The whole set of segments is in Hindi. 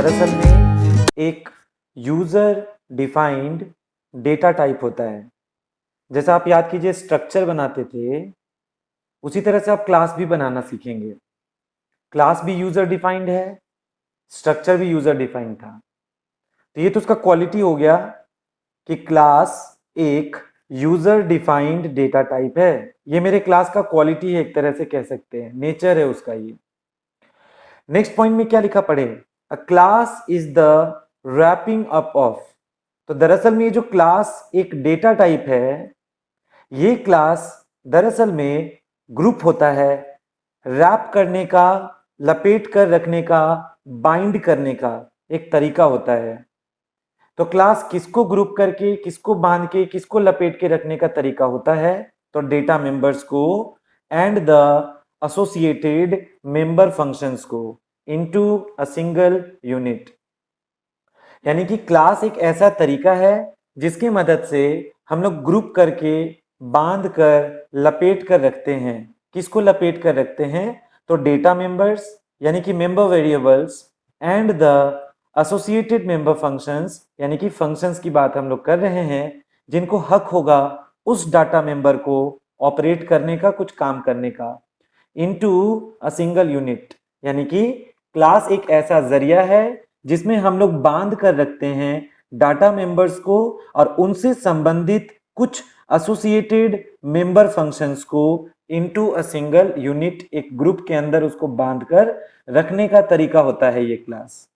दरअसल में एक यूजर डिफाइंड डेटा टाइप होता है। जैसा आप याद कीजिए स्ट्रक्चर बनाते थे, उसी तरह से आप क्लास भी बनाना सीखेंगे। क्लास भी यूजर डिफाइंड है, स्ट्रक्चर भी यूजर डिफाइंड था। तो ये तो उसका क्वालिटी हो गया कि क्लास एक यूजर डिफाइंड डेटा टाइप है। ये मेरे क्लास का क्वालिटी है, एक तरह से कह सकते हैं, नेचर है उसका ये। नेक्स्ट पॉइंट में क्या लिखा पढ़े, a class is the wrapping up of. तो दरअसल में ये जो क्लास एक डेटा टाइप है, ये क्लास दरअसल में ग्रुप होता है, रैप करने का, लपेट कर रखने का, बाइंड करने का एक तरीका होता है। तो क्लास किसको ग्रुप करके, किसको बांध के, किसको लपेट के रखने का तरीका होता है, तो डेटा मेंबर्स को and the associated member functions को इनटू अ सिंगल यूनिट। यानी कि क्लास एक ऐसा तरीका है जिसकी मदद से हम लोग ग्रुप करके, बांध कर, लपेट कर रखते हैं। किसको लपेट कर रखते हैं, तो डेटा मेंबर्स यानी कि member variables and the associated member functions यानी कि फंक्शंस की बात हम लोग कर रहे हैं, जिनको हक होगा उस डाटा मेंबर को ऑपरेट करने का, कुछ काम करने का, इनटू अ सिंगल यूनिट। यानी कि क्लास एक ऐसा जरिया है जिसमें हम लोग बांध कर रखते हैं डाटा मेंबर्स को और उनसे संबंधित कुछ एसोसिएटेड मेंबर फंक्शंस को इनटू अ सिंगल यूनिट, एक ग्रुप के अंदर उसको बांध कर रखने का तरीका होता है ये क्लास।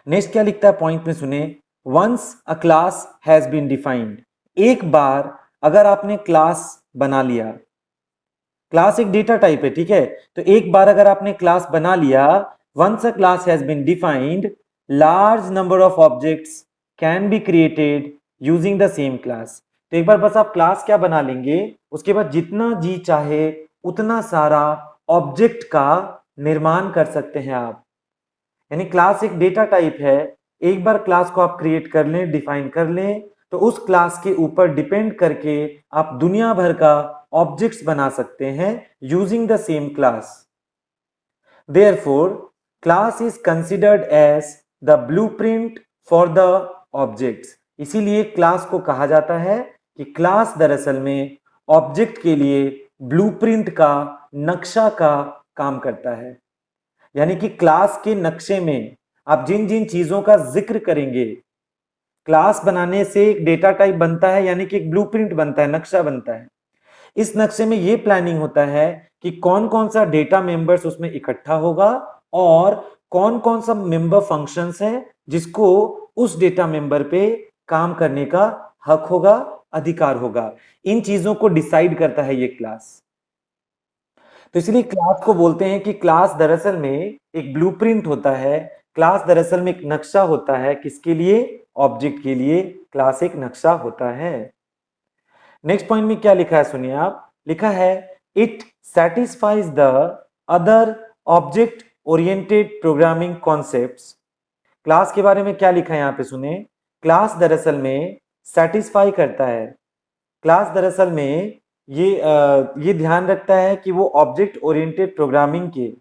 नेक्स्ट क्या लिखता है पॉइंट में सुने, once a class has been defined. एक बार अगर आपने क्लास बना लिया, क्लास एक डेटा टाइप है, ठीक है, तो एक बार अगर आपने क्लास बना लिया, once a class has been defined, large number of objects can be created using the same class. तो एक बार बस आप क्लास क्या बना लेंगे, उसके बाद जितना जी चाहे उतना सारा ऑब्जेक्ट का निर्माण कर सकते हैं आप। यानी क्लास एक डेटा टाइप है, एक बार क्लास को आप क्रिएट कर लें, डिफाइन कर लें, तो उस क्लास के ऊपर डिपेंड करके आप दुनिया भर का ऑब्जेक्ट्स बना सकते हैं using the same class. Therefore, class is considered as the blueprint for the objects। इसीलिए क्लास को कहा जाता है कि क्लास दरअसल में ऑब्जेक्ट के लिए ब्लूप्रिंट का, नक्शा का काम करता है। यानी कि क्लास के नक्शे में आप जिन जिन चीजों का जिक्र करेंगे, क्लास बनाने से एक डेटा टाइप बनता है, यानी कि एक ब्लूप्रिंट बनता है, नक्शा बनता है। इस नक्शे में यह प्लानिंग होता है कि कौन कौन सा डेटा मेंबर्स उसमें इकट्ठा होगा और कौन कौन सा मेंबर फंक्शंस है जिसको उस डेटा मेंबर पे काम करने का हक होगा, अधिकार होगा। इन चीजों को डिसाइड करता है ये क्लास। तो इसलिए क्लास को बोलते हैं कि क्लास दरअसल में एक ब्लूप्रिंट होता है, क्लास दरअसल में एक नक्शा होता है। किसके लिए, ऑब्जेक्ट के लिए क्लास एक नक्शा होता है। नेक्स्ट पॉइंट में क्या लिखा है सुनिए आप, लिखा है it satisfies the other object oriented programming concepts. Class के बारे में क्या लिखा है यहां पे सुने, क्लास दरअसल में सेटिस्फाई करता है। क्लास दरअसल में ये ध्यान रखता है कि वो ऑब्जेक्ट ओरिएंटेड प्रोग्रामिंग के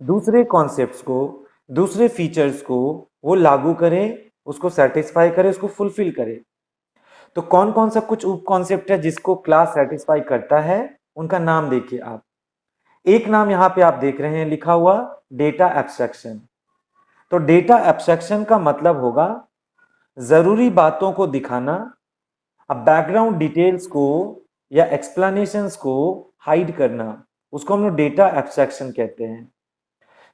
दूसरे कॉन्सेप्ट्स को, दूसरे फीचर्स को वो लागू करे, उसको सेटिस्फाई करे, उसको फुलफिल करे। तो कौन कौन सा कुछ उप कॉन्सेप्ट है जिसको क्लास सेटिस्फाई करता है, उनका नाम देखिए आप। एक नाम यहां पे आप देख रहे हैं लिखा हुआ, डेटा एब्स्ट्रैक्शन। तो डेटा एब्स्ट्रैक्शन का मतलब होगा जरूरी बातों को दिखाना, अब बैकग्राउंड डिटेल्स को या एक्सप्लेनेशंस को हाइड करना, उसको हम लोग डेटा एब्स्ट्रैक्शन कहते हैं।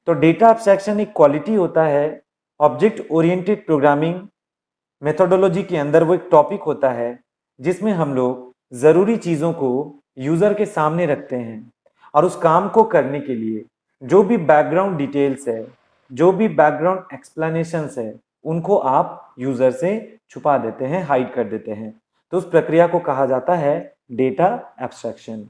तो डेटा एब्स्ट्रैक्शन एक क्वालिटी होता है ऑब्जेक्ट ओरिएंटेड प्रोग्रामिंग मेथोडोलॉजी के अंदर। वो एक टॉपिक होता है जिसमें हम लोग जरूरी चीजों को यूजर के सामने रखते हैं और उस काम को करने के लिए जो भी बैकग्राउंड डिटेल्स है, जो भी बैकग्राउंड एक्सप्लेनेशंस है, उनको आप यूजर से छुपा देते हैं, हाइड कर देते हैं। तो उस प्रक्रिया को कहा जाता है डेटा एब्स्ट्रैक्शन।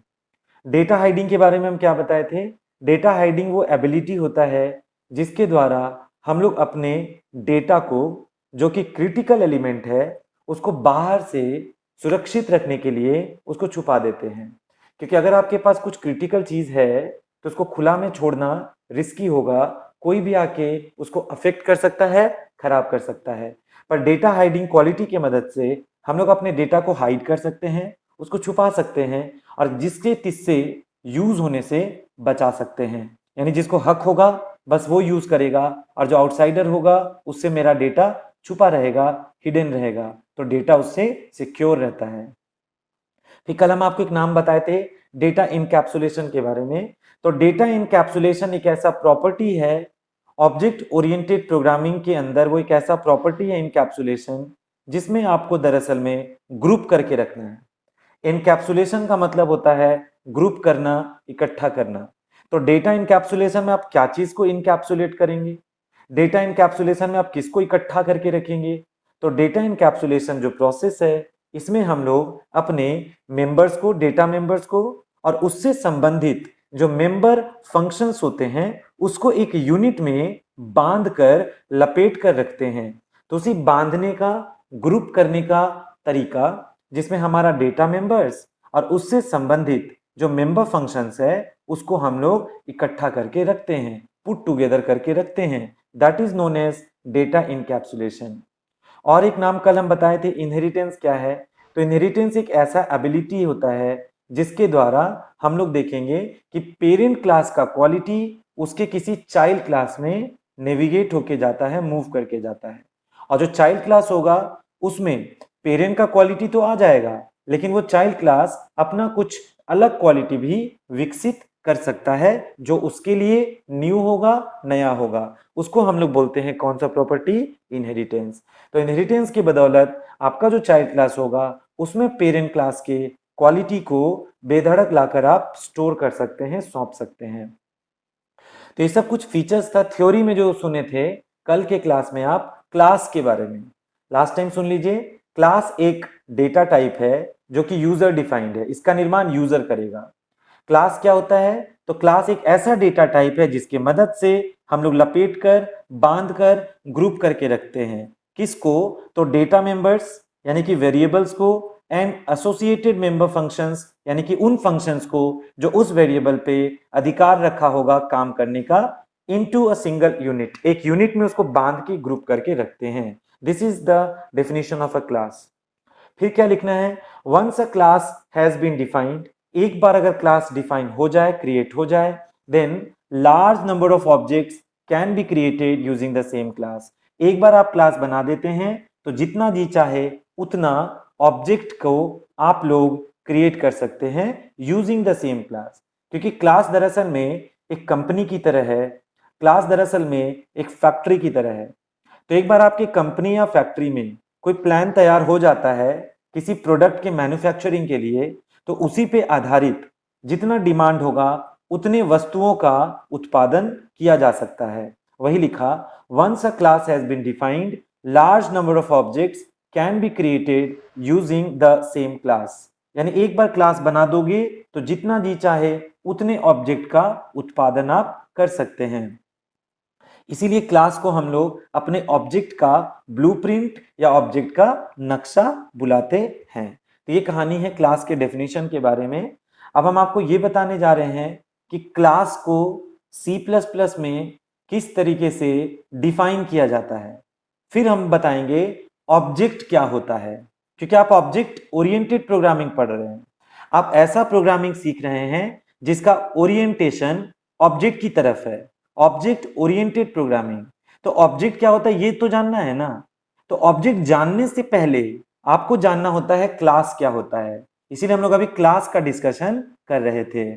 डेटा हाइडिंग के बारे में हम क्या बताए थे, डेटा हाइडिंग वो एबिलिटी होता है जिसके द्वारा हम लोग अपने डेटा को, जो कि क्रिटिकल एलिमेंट है, उसको बाहर से सुरक्षित रखने के लिए उसको छुपा देते हैं। क्योंकि अगर आपके पास कुछ क्रिटिकल चीज है तो उसको खुला में छोड़ना रिस्की होगा, कोई भी आके उसको अफेक्ट कर सकता है, खराब कर सकता है। पर डेटा हाइडिंग क्वालिटी की मदद से हम लोग अपने डेटा को हाइड कर सकते हैं, उसको छुपा सकते हैं और जिसके तिससे यूज होने से बचा सकते हैं। यानी जिसको हक होगा बस वो यूज करेगा और जो आउटसाइडर होगा उससे मेरा डेटा छुपा रहेगा, हिडन रहेगा, तो डेटा उससे सिक्योर रहता है। फिर कल हम आपको एक नाम बताए थे डेटा इनकैप्सुलेशन के बारे में। तो डेटा इनकैप्सुलेशन एक ऐसा प्रॉपर्टी है ऑब्जेक्ट ओरिएंटेड प्रोग्रामिंग के अंदर, वो एक ऐसा प्रॉपर्टी है इनकैप्सुलेशन जिसमें आपको दरअसल में ग्रुप करके रखना है। इनकैप्सुलेशन का मतलब होता है ग्रुप करना, इकट्ठा करना। तो डेटा इनकैप्सुलेशन में आप क्या चीज को इनकैप्सुलेट करेंगे, डेटा इनकैप्सुलेशन में आप किसको इकट्ठा करके रखेंगे। तो डेटा इनकैप्सुलेशन जो प्रोसेस है इसमें हम लोग अपने मेंबर्स को, डेटा मेंबर्स को और उससे संबंधित जो मेंबर फंक्शंस होते हैं उसको एक यूनिट में बांध कर लपेट कर रखते हैं। तो उसी बांधने का, ग्रुप करने का तरीका जिसमें हमारा डेटा मेंबर्स और उससे संबंधित जो मेंबर फंक्शंस है उसको हम लोग इकट्ठा करके रखते हैं, पुट टुगेदर करके रखते हैं। That is known as data encapsulation. और एक नाम कल हम बताए थे इनहेरिटेंस क्या है। तो इनहेरिटेंस एक ऐसा एबिलिटी होता है जिसके द्वारा हम लोग देखेंगे कि पेरेंट क्लास का क्वालिटी उसके किसी चाइल्ड क्लास में नेविगेट होके जाता है, मूव करके जाता है। और जो चाइल्ड क्लास होगा उसमें पेरेंट का क्वालिटी तो आ जाएगा, लेकिन वो चाइल्ड क्लास अपना कुछ अलग क्वालिटी भी विकसित कर सकता है जो उसके लिए न्यू होगा, नया होगा। उसको हम लोग बोलते हैं कौन सा प्रॉपर्टी, इनहेरिटेंस। तो इनहेरिटेंस की बदौलत आपका जो चाइल्ड क्लास होगा उसमें पेरेंट क्लास के क्वालिटी को बेधड़क लाकर आप स्टोर कर सकते हैं, सौंप सकते हैं। तो ये सब कुछ फीचर्स था थ्योरी में जो सुने थे। कल के क्लास में आप क्लास के बारे में लास्ट टाइम सुन लीजिए। क्लास एक डेटा टाइप है जो कि यूजर डिफाइंड है, इसका निर्माण यूजर करेगा। क्लास क्या होता है, तो क्लास एक ऐसा डेटा टाइप है जिसकी मदद से हम लोग लपेट कर, बांध कर, ग्रुप करके रखते हैं। किसको, तो डेटा मेंबर्स यानी कि वेरिएबल्स को, एंड एसोसिएटेड मेंबर फंक्शंस यानी कि उन फंक्शंस को जो उस वेरिएबल पे अधिकार रखा होगा काम करने का, इनटू अ सिंगल यूनिट, एक यूनिट में उसको बांध के ग्रुप करके रखते हैं। This is the definition of a class. फिर क्या लिखना है, once a class has been defined, एक बार अगर क्लास डिफाइन हो जाए, क्रिएट हो जाए, then large number of objects can be created using the same class. एक बार आप क्लास बना देते हैं तो जितना जी चाहे उतना ऑब्जेक्ट को आप लोग क्रिएट कर सकते हैं यूजिंग द सेम क्लास। क्योंकि क्लास दरअसल में एक कंपनी की तरह है, क्लास दरअसल में एक फैक्ट्री की तरह है। तो एक बार आपकी कंपनी या फैक्ट्री में कोई प्लान तैयार हो जाता है किसी प्रोडक्ट के मैन्युफैक्चरिंग के लिए, तो उसी पे आधारित जितना डिमांड होगा उतने वस्तुओं का उत्पादन किया जा सकता है। वही लिखा, once a class has been defined, large number of objects can be created using the same class. यानी एक बार क्लास बना दोगे तो जितना जी चाहे उतने ऑब्जेक्ट का उत्पादन आप कर सकते हैं। इसीलिए क्लास को हम लोग अपने ऑब्जेक्ट का ब्लूप्रिंट या ऑब्जेक्ट का नक्शा बुलाते हैं। तो ये कहानी है क्लास के डेफिनेशन के बारे में। अब हम आपको ये बताने जा रहे हैं कि क्लास को C++ में किस तरीके से डिफाइन किया जाता है। फिर हम बताएंगे ऑब्जेक्ट क्या होता है, क्योंकि आप ऑब्जेक्ट ओरिएंटेड प्रोग्रामिंग पढ़ रहे हैं। आप ऐसा प्रोग्रामिंग सीख रहे हैं जिसका ओरिएंटेशन ऑब्जेक्ट की तरफ है, ऑब्जेक्ट ओरिएंटेड प्रोग्रामिंग। तो ऑब्जेक्ट क्या होता है ये तो जानना है ना। तो ऑब्जेक्ट जानने से पहले आपको जानना होता है क्लास क्या होता है। इसीलिए हम लोग अभी क्लास का डिस्कशन कर रहे थे।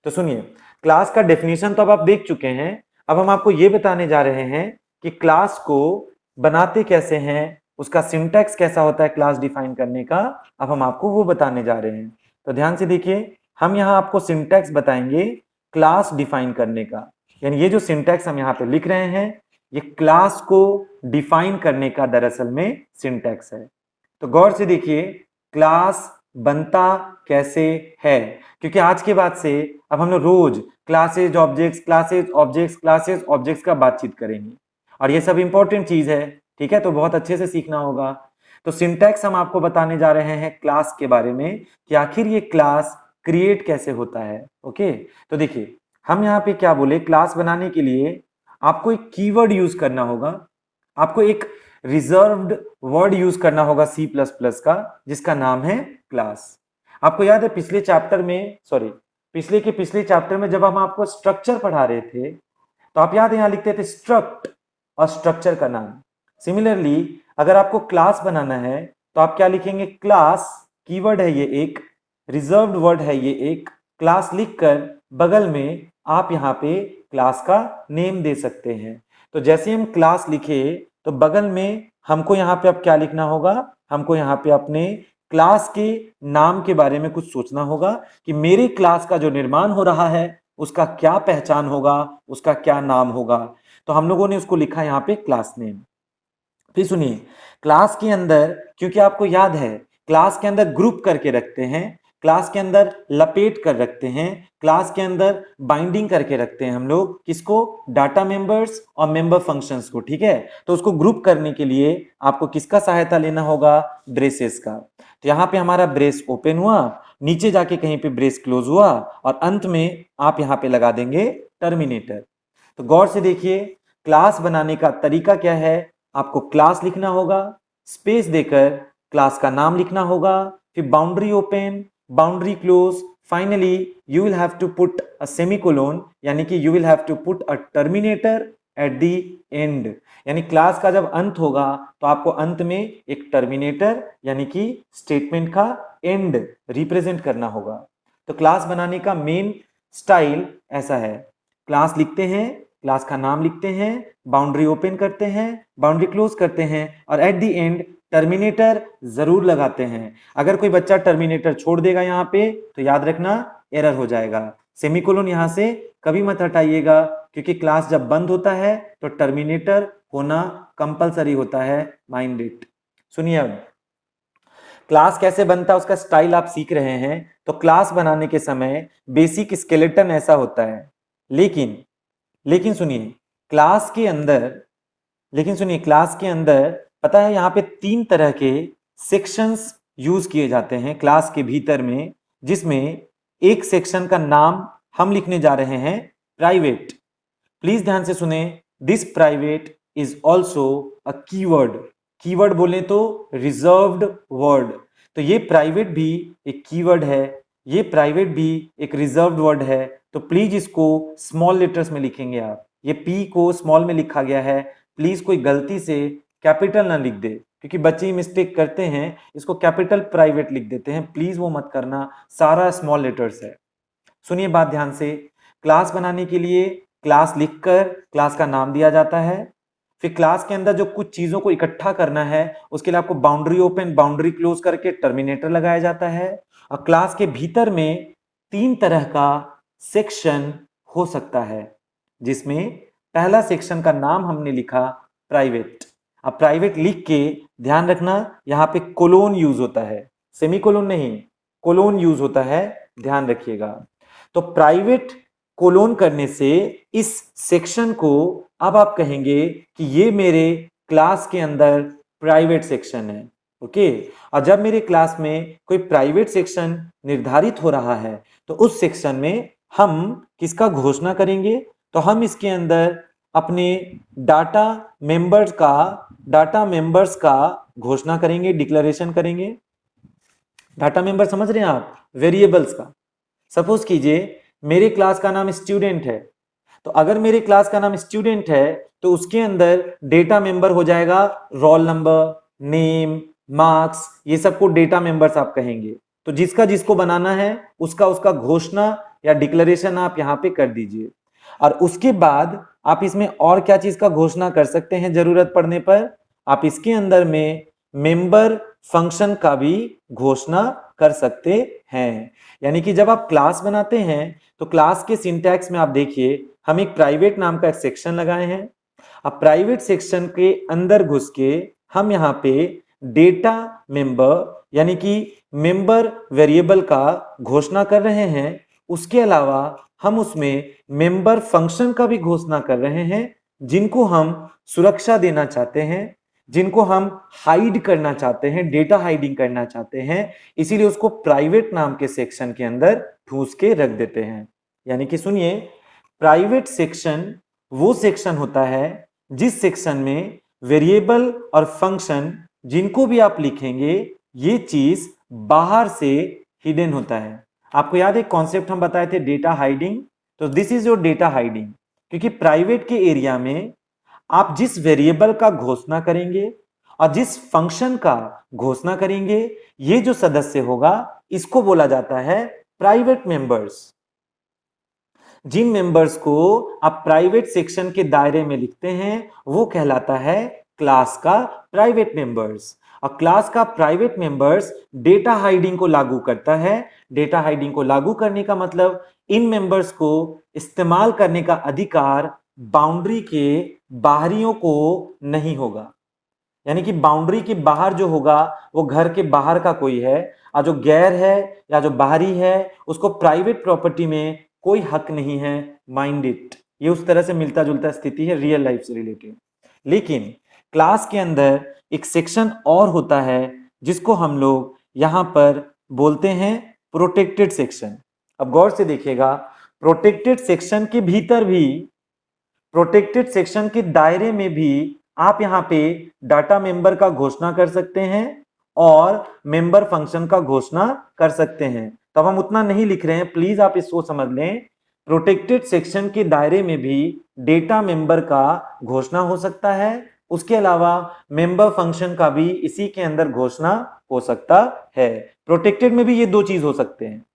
तो सुनिए, क्लास का डेफिनेशन तो अब आप देख चुके हैं। अब हम आपको ये बताने जा रहे हैं कि क्लास को बनाते कैसे हैं, उसका सिंटैक्स कैसा होता है क्लास डिफाइन करने का। अब हम आपको वो बताने जा रहे हैं। तो ध्यान से देखिए, हम यहाँ आपको सिंटैक्स बताएंगे क्लास डिफाइन करने का। यानी ये जो सिंटैक्स हम यहाँ पे लिख रहे हैं ये क्लास को डिफाइन करने का दरअसल में सिंटैक्स है। तो गौर से देखिए क्लास बनता कैसे है, क्योंकि आज के बाद से अब हम लोग रोज classes objects, classes objects, classes objects का बातचीत करेंगे और ये सब इंपॉर्टेंट चीज है। ठीक है, तो बहुत अच्छे से सीखना होगा। तो सिंटैक्स हम आपको बताने जा रहे हैं क्लास के बारे में कि आखिर ये क्लास क्रिएट कैसे होता है। ओके, तो देखिए हम यहाँ पे क्या बोले, क्लास बनाने के लिए आपको एक कीवर्ड यूज करना होगा, आपको एक रिजर्व्ड वर्ड यूज करना होगा सी प्लस प्लस का, जिसका नाम है क्लास। आपको याद है पिछले चैप्टर में, सॉरी पिछले चैप्टर में जब हम आपको स्ट्रक्चर पढ़ा रहे थे, तो आप याद है यहां लिखते थे स्ट्रक्ट और स्ट्रक्चर का नाम। सिमिलरली अगर आपको क्लास बनाना है तो आप क्या लिखेंगे, क्लास, कीवर्ड है ये एक, रिजर्व्ड वर्ड है ये एक, क्लास लिखकर बगल में आप यहाँ पे क्लास का नेम दे सकते हैं। तो जैसे हम क्लास लिखे तो बगल में हमको यहाँ पे अब क्या लिखना होगा, हमको यहाँ पे अपने क्लास के नाम के बारे में कुछ सोचना होगा कि मेरे क्लास का जो निर्माण हो रहा है उसका क्या पहचान होगा, उसका क्या नाम होगा। तो हम लोगों ने उसको लिखा यहाँ पे क्लास नेम। फिर सुनिए, क्लास के अंदर, क्योंकि आपको याद है क्लास के अंदर ग्रुप करके रखते हैं, क्लास के अंदर लपेट कर रखते हैं, क्लास के अंदर बाइंडिंग करके रखते हैं हम लोग, किसको, डाटा मेंबर्स और मेंबर फंक्शंस को, ठीक है। तो उसको ग्रुप करने के लिए आपको किसका सहायता लेना होगा, ब्रेसेस का। तो यहाँ पे हमारा ब्रेस ओपन हुआ, नीचे जाके कहीं पे ब्रेस क्लोज हुआ और अंत में आप यहाँ पे लगा देंगे टर्मिनेटर। तो गौर से देखिए, क्लास बनाने का तरीका क्या है, आपको क्लास लिखना होगा, स्पेस देकर क्लास का नाम लिखना होगा, फिर boundary open, boundary close, finally you will have to put a semicolon, यानी कि you will have to put a terminator at the end. यानी क्लास का जब अंत होगा तो आपको अंत में एक टर्मिनेटर यानी कि स्टेटमेंट का एंड रिप्रेजेंट करना होगा। तो क्लास बनाने का मेन स्टाइल ऐसा है, क्लास लिखते हैं, क्लास का नाम लिखते हैं, बाउंड्री ओपन करते हैं, बाउंड्री क्लोज करते हैं और एट द एंड टर्मिनेटर जरूर लगाते हैं। अगर कोई बच्चा टर्मिनेटर छोड़ देगा यहाँ पे तो याद रखना एरर हो जाएगा। सेमीकोलन यहाँ से कभी मत हटाइएगा, क्योंकि क्लास जब बंद होता है तो टर्मिनेटर होना कंपलसरी होता है, माइंड इट। सुनिए, अब क्लास कैसे बनता है उसका स्टाइल आप सीख रहे हैं। तो क्लास बनाने के समय बेसिक स्केलेटन ऐसा होता है, लेकिन लेकिन सुनिए क्लास के अंदर लेकिन सुनिए क्लास के अंदर पता है यहाँ पे 3 तरह के सेक्शंस यूज किए जाते हैं क्लास के भीतर में, जिसमें एक सेक्शन का नाम हम लिखने जा रहे हैं प्राइवेट। प्लीज ध्यान से सुने, this private is also a keyword. Keyword बोले तो रिजर्व्ड वर्ड। तो ये प्राइवेट भी एक कीवर्ड है, ये प्राइवेट भी एक रिजर्व्ड वर्ड है। तो प्लीज इसको स्मॉल लेटर्स में लिखेंगे आप। ये पी को स्मॉल में लिखा गया है, प्लीज कोई गलती से कैपिटल ना लिख दे, क्योंकि बच्चे मिस्टेक करते हैं, इसको कैपिटल प्राइवेट लिख देते हैं, प्लीज वो मत करना, सारा स्मॉल लेटर्स है। सुनिए बात ध्यान से, क्लास बनाने के लिए क्लास लिखकर क्लास का नाम दिया जाता है, फिर क्लास के अंदर जो कुछ चीजों को इकट्ठा करना है उसके लिए आपको बाउंड्री ओपन बाउंड्री क्लोज करके टर्मिनेटर लगाया जाता है। और क्लास के भीतर में 3 तरह का सेक्शन हो सकता है, जिसमें पहला सेक्शन का नाम हमने लिखा प्राइवेट। अब प्राइवेट लिख के ध्यान रखना यहाँ पे कोलोन यूज होता है, सेमीकोलोन नहीं, कोलोन यूज होता है, ध्यान रखिएगा। तो प्राइवेट कोलोन करने से इस सेक्शन को अब आप कहेंगे कि ये मेरे क्लास के अंदर प्राइवेट सेक्शन है, ओके। और जब मेरे क्लास में कोई प्राइवेट सेक्शन निर्धारित हो रहा है तो उस सेक्शन में हम किसका घोषणा करेंगे, तो हम इसके अंदर अपने डाटा मेंबर्स का घोषणा करेंगे, डिक्लेरेशन करेंगे। डाटा मेंबर समझ रहे हैं आप, वेरिएबल्स का। सपोज कीजिए मेरे क्लास का नाम स्टूडेंट है, तो अगर मेरे क्लास का नाम स्टूडेंट है तो उसके अंदर डेटा मेंबर हो जाएगा रोल नंबर, नेम, मार्क्स, ये सबको डेटा मेंबर्स आप कहेंगे। तो जिसका जिसको बनाना है उसका उसका घोषणा या डिक्लेरेशन आप यहाँ पे कर दीजिए। और उसके बाद आप इसमें और क्या चीज का घोषणा कर सकते हैं, जरूरत पड़ने पर आप इसके अंदर में मेंबर फंक्शन का भी घोषणा कर सकते हैं। यानी कि जब आप क्लास बनाते हैं तो क्लास के सिंटैक्स में आप देखिए हम एक प्राइवेट नाम का एक सेक्शन लगाए हैं। अब प्राइवेट सेक्शन के अंदर घुस के हम यहाँ पे डेटा मेंबर यानी कि मेंबर वेरिएबल का घोषणा कर रहे हैं। उसके अलावा हम उसमें मेंबर फंक्शन का भी घोषणा कर रहे हैं, जिनको हम सुरक्षा देना चाहते हैं, जिनको हम हाइड करना चाहते हैं, डेटा हाइडिंग करना चाहते हैं, इसीलिए उसको प्राइवेट नाम के सेक्शन के अंदर ठूस के रख देते हैं। यानी कि सुनिए, प्राइवेट सेक्शन वो सेक्शन होता है जिस सेक्शन में वेरिएबल और फंक्शन जिनको भी आप लिखेंगे ये चीज बाहर से हिडन होता है। आपको याद है कॉन्सेप्ट हम बताए थे डेटा हाइडिंग, तो this is your data hiding. क्योंकि प्राइवेट के एरिया में आप जिस वेरिएबल का घोषणा करेंगे और जिस फंक्शन का घोषणा करेंगे ये जो सदस्य होगा इसको बोला जाता है प्राइवेट मेंबर्स। जिन मेंबर्स को आप प्राइवेट सेक्शन के दायरे में लिखते हैं वो कहलाता है क्लास का प्राइवेट मेंबर्स। और क्लास का प्राइवेट मेंबर्स डेटा हाइडिंग को लागू करता है। डेटा हाइडिंग को लागू करने का मतलब इन मेंबर्स को इस्तेमाल करने का अधिकार बाउंड्री के बाहरियों को नहीं होगा। यानी कि बाउंड्री के बाहर जो होगा वो घर के बाहर का कोई है, और जो गैर है या जो बाहरी है उसको प्राइवेट प्रॉपर्टी में कोई हक नहीं है। माइंड इट, ये उस तरह से मिलता जुलता स्थिति है रियल लाइफ से रिलेटेड। लेकिन क्लास के अंदर एक सेक्शन और होता है जिसको हम लोग यहां पर बोलते हैं प्रोटेक्टेड सेक्शन। अब गौर से देखिएगा, प्रोटेक्टेड सेक्शन के भीतर भी, प्रोटेक्टेड सेक्शन के दायरे में भी आप यहाँ पे डाटा मेंबर का घोषणा कर सकते हैं और मेंबर फंक्शन का घोषणा कर सकते हैं। तो अब हम उतना नहीं लिख रहे हैं, प्लीज आप इसको समझ लें। प्रोटेक्टेड सेक्शन के दायरे में भी डेटा मेंबर का घोषणा हो सकता है, उसके अलावा मेंबर फंक्शन का भी इसी के अंदर घोषणा हो सकता है। प्रोटेक्टेड में भी ये दो चीज हो सकते हैं।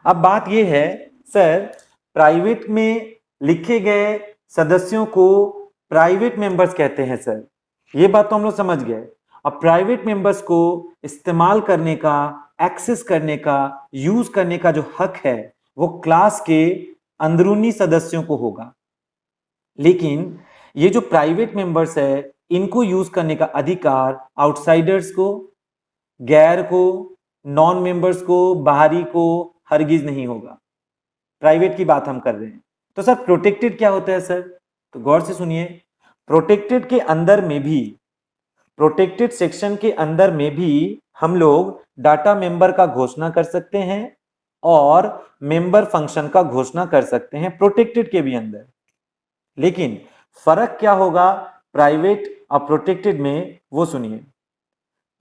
अब बात यह है सर, प्राइवेट में लिखे गए सदस्यों को प्राइवेट मेंबर्स कहते हैं सर, ये बात तो हम लोग समझ गए। अब प्राइवेट मेंबर्स को इस्तेमाल करने का, एक्सेस करने का, यूज करने का जो हक है वो क्लास के अंदरूनी सदस्यों को होगा। लेकिन ये जो प्राइवेट मेंबर्स है इनको यूज करने का अधिकार आउटसाइडर्स को, गैर को, नॉन मेंबर्स को, बाहरी को हरगिज नहीं होगा। प्राइवेट की बात हम कर रहे हैं। तो सर प्रोटेक्टेड क्या होता है सर? तो गौर से सुनिए, प्रोटेक्टेड के अंदर में भी, प्रोटेक्टेड सेक्शन के अंदर में भी हम लोग डाटा मेंबर का घोषणा कर सकते हैं और मेंबर फंक्शन का घोषणा कर सकते हैं प्रोटेक्टेड के भी अंदर। लेकिन फर्क क्या होगा प्राइवेट और प्रोटेक्टेड में, वो सुनिए।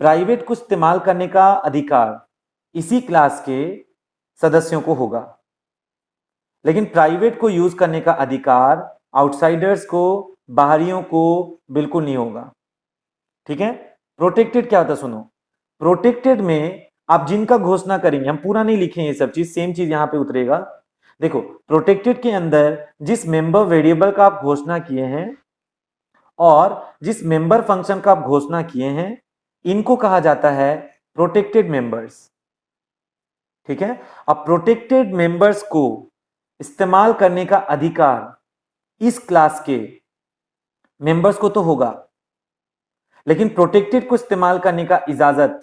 प्राइवेट को इस्तेमाल करने का अधिकार इसी क्लास के सदस्यों को होगा, लेकिन प्राइवेट को यूज करने का अधिकार आउटसाइडर्स को, बाहरियों को बिल्कुल नहीं होगा। ठीक है। प्रोटेक्टेड क्या होता है सुनो, प्रोटेक्टेड में आप जिनका घोषणा करेंगे, हम पूरा नहीं लिखेंगे ये सब चीज, सेम चीज यहां पे उतरेगा। देखो प्रोटेक्टेड के अंदर जिस मेंबर वेरिएबल का आप घोषणा किए हैं और जिस मेंबर फंक्शन का आप घोषणा किए हैं इनको कहा जाता है प्रोटेक्टेड मेंबर्स। ठीक है। अब प्रोटेक्टेड मेंबर्स को इस्तेमाल करने का अधिकार इस क्लास के मेंबर्स को तो होगा, लेकिन प्रोटेक्टेड को इस्तेमाल करने का इजाजत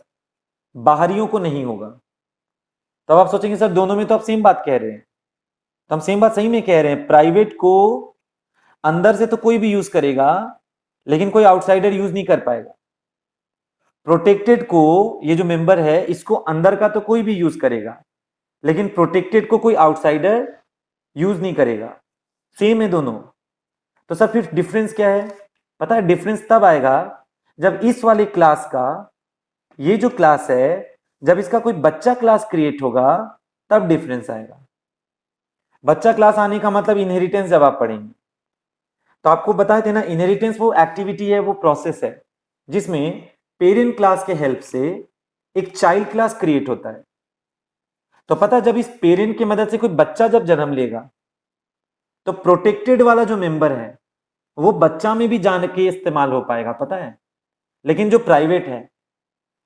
बाहरियों को नहीं होगा। तो अब आप सोचेंगे सर दोनों में तो आप सेम बात कह रहे हैं। तो हम सेम बात सही में कह रहे हैं, प्राइवेट को अंदर से तो कोई भी यूज करेगा लेकिन कोई आउटसाइडर यूज नहीं कर पाएगा। प्रोटेक्टेड को, ये जो मेंबर है इसको अंदर का तो कोई भी यूज करेगा लेकिन प्रोटेक्टेड को कोई आउटसाइडर यूज नहीं करेगा। सेम है दोनों। तो सर फिर डिफरेंस क्या है? पता है डिफरेंस तब आएगा जब इस वाले क्लास का, ये जो क्लास है, जब इसका कोई बच्चा क्लास क्रिएट होगा तब डिफरेंस आएगा। बच्चा क्लास आने का मतलब इनहेरिटेंस जब आप पढ़ेंगे तो आपको बताए थे ना, इनहेरिटेंस वो एक्टिविटी है, वो प्रोसेस है जिसमें पेरेंट क्लास के हेल्प से एक चाइल्ड क्लास क्रिएट होता है। तो पता है जब इस पेरेंट की मदद से कोई बच्चा जब जन्म लेगा तो प्रोटेक्टेड वाला जो मेंबर है वो बच्चा में भी जान के इस्तेमाल हो पाएगा, पता है। लेकिन जो प्राइवेट है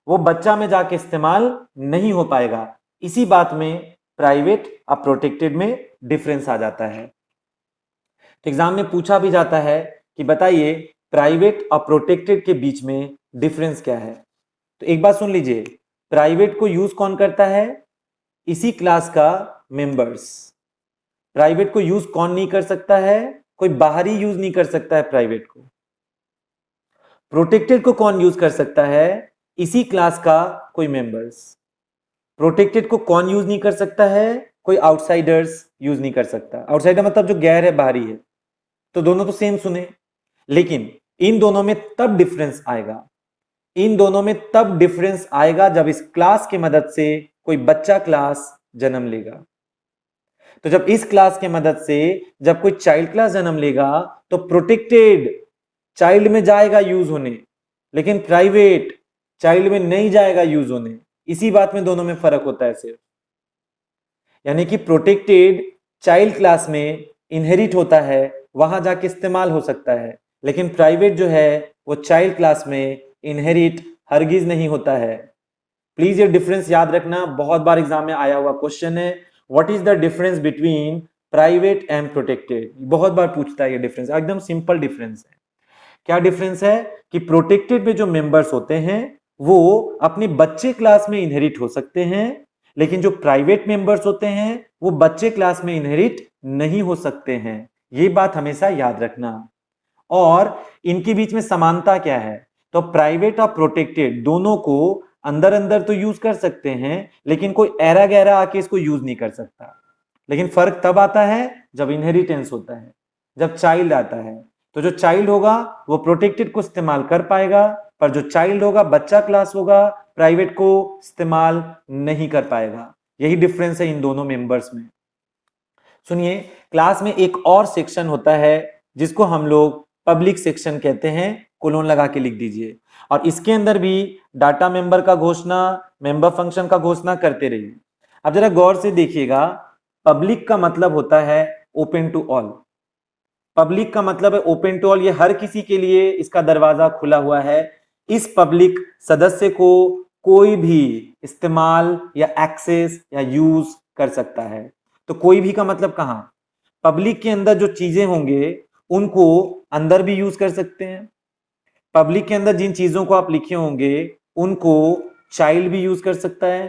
वो बच्चा में जाके इस्तेमाल नहीं हो पाएगा। इसी बात में प्राइवेट और प्रोटेक्टेड में डिफरेंस आ जाता है। तो एग्जाम में पूछा भी जाता है कि बताइए प्राइवेट और प्रोटेक्टेड के बीच में डिफरेंस क्या है। तो एक बात सुन लीजिए, प्राइवेट को यूज कौन करता है? इसी क्लास का मेंबर्स। प्राइवेट को यूज कौन नहीं कर सकता है? कोई बाहरी यूज नहीं कर सकता है प्राइवेट को। प्रोटेक्टेड को कौन यूज कर सकता है? इसी क्लास का कोई मेंबर्स। प्रोटेक्टेड को कौन यूज नहीं कर सकता है? कोई आउटसाइडर्स यूज नहीं कर सकता। आउटसाइडर मतलब जो गैर है, बाहरी है। तो दोनों तो सेम सुने, लेकिन इन दोनों में तब डिफरेंस आएगा, इन दोनों में तब डिफरेंस आएगा जब इस क्लास की मदद से कोई बच्चा क्लास जन्म लेगा। तो जब इस क्लास के मदद से जब कोई चाइल्ड क्लास जन्म लेगा तो प्रोटेक्टेड चाइल्ड में जाएगा यूज होने, लेकिन प्राइवेट चाइल्ड में नहीं जाएगा यूज होने। इसी बात में दोनों में फर्क होता है सिर्फ, यानी कि प्रोटेक्टेड चाइल्ड क्लास में इनहेरिट होता है, वहां जाके इस्तेमाल हो सकता है, लेकिन प्राइवेट जो है वो चाइल्ड क्लास में इनहेरिट हरगिज नहीं होता है। प्लीज ये डिफरेंस याद रखना, बहुत बार एग्जाम में आया हुआ क्वेश्चन है, what is the difference between private and protected. बहुत बार पूछता है ये डिफरेंस, एकदम सिंपल डिफरेंस है। क्या डिफरेंस है कि प्रोटेक्टेड में जो मेंबर्स होते हैं वो अपने बच्चे क्लास में इनहेरिट हो सकते हैं, लेकिन जो प्राइवेट मेंबर्स होते हैं वो बच्चे क्लास में इनहेरिट नहीं हो सकते हैं। ये बात हमेशा याद रखना। और इनके बीच में समानता क्या है, तो प्राइवेट और प्रोटेक्टेड दोनों को अंदर अंदर तो यूज कर सकते हैं, लेकिन कोई ऐरा गैरा आके इसको यूज नहीं कर सकता। लेकिन फर्क तब आता है जब इनहेरिटेंस होता है, जब चाइल्ड आता है। तो जो चाइल्ड होगा वो प्रोटेक्टेड को इस्तेमाल कर पाएगा, पर जो चाइल्ड होगा बच्चा क्लास होगा, प्राइवेट को इस्तेमाल नहीं कर पाएगा। यही डिफरेंस है इन दोनों मेंबर्स में। सुनिए, क्लास में एक और सेक्शन होता है जिसको हम लोग पब्लिक सेक्शन कहते हैं, कोलोन लगा के लिख दीजिए। और इसके अंदर भी डाटा मेंबर का घोषणा, मेंबर फंक्शन का घोषणा करते रहिए। अब जरा गौर से देखिएगा, पब्लिक का मतलब होता है ओपन टू ऑल। पब्लिक का मतलब है ओपन टू ऑल, ये हर किसी के लिए इसका दरवाजा खुला हुआ है। इस पब्लिक सदस्य को कोई भी इस्तेमाल या एक्सेस या यूज कर सकता है। तो कोई भी का मतलब कहां, पब्लिक के अंदर जो चीजें होंगे उनको अंदर भी यूज कर सकते हैं। पब्लिक के अंदर जिन चीजों को आप लिखे होंगे उनको चाइल्ड भी यूज कर सकता है।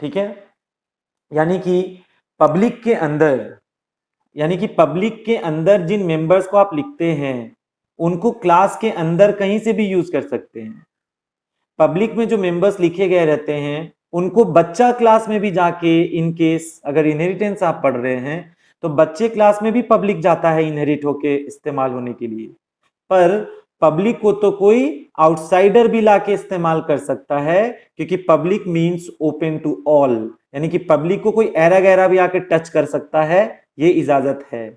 ठीक है, यानी कि पब्लिक के अंदर, यानी कि पब्लिक के अंदर जिन मेंबर्स को आप लिखते हैं उनको क्लास के अंदर कहीं से भी यूज कर सकते हैं। पब्लिक में जो मेंबर्स लिखे गए रहते हैं उनको बच्चा क्लास में भी जाके, इन केस अगर इनहेरिटेंस आप पढ़ रहे हैं तो बच्चे क्लास में भी पब्लिक जाता है इनहेरिट होके इस्तेमाल होने के लिए। पर पब्लिक को तो कोई आउटसाइडर भी लाके इस्तेमाल कर सकता है, क्योंकि public means open to all, यानी कि पब्लिक को कोई ऐरा गैरा भी आके टच कर सकता है, ये इजाजत है।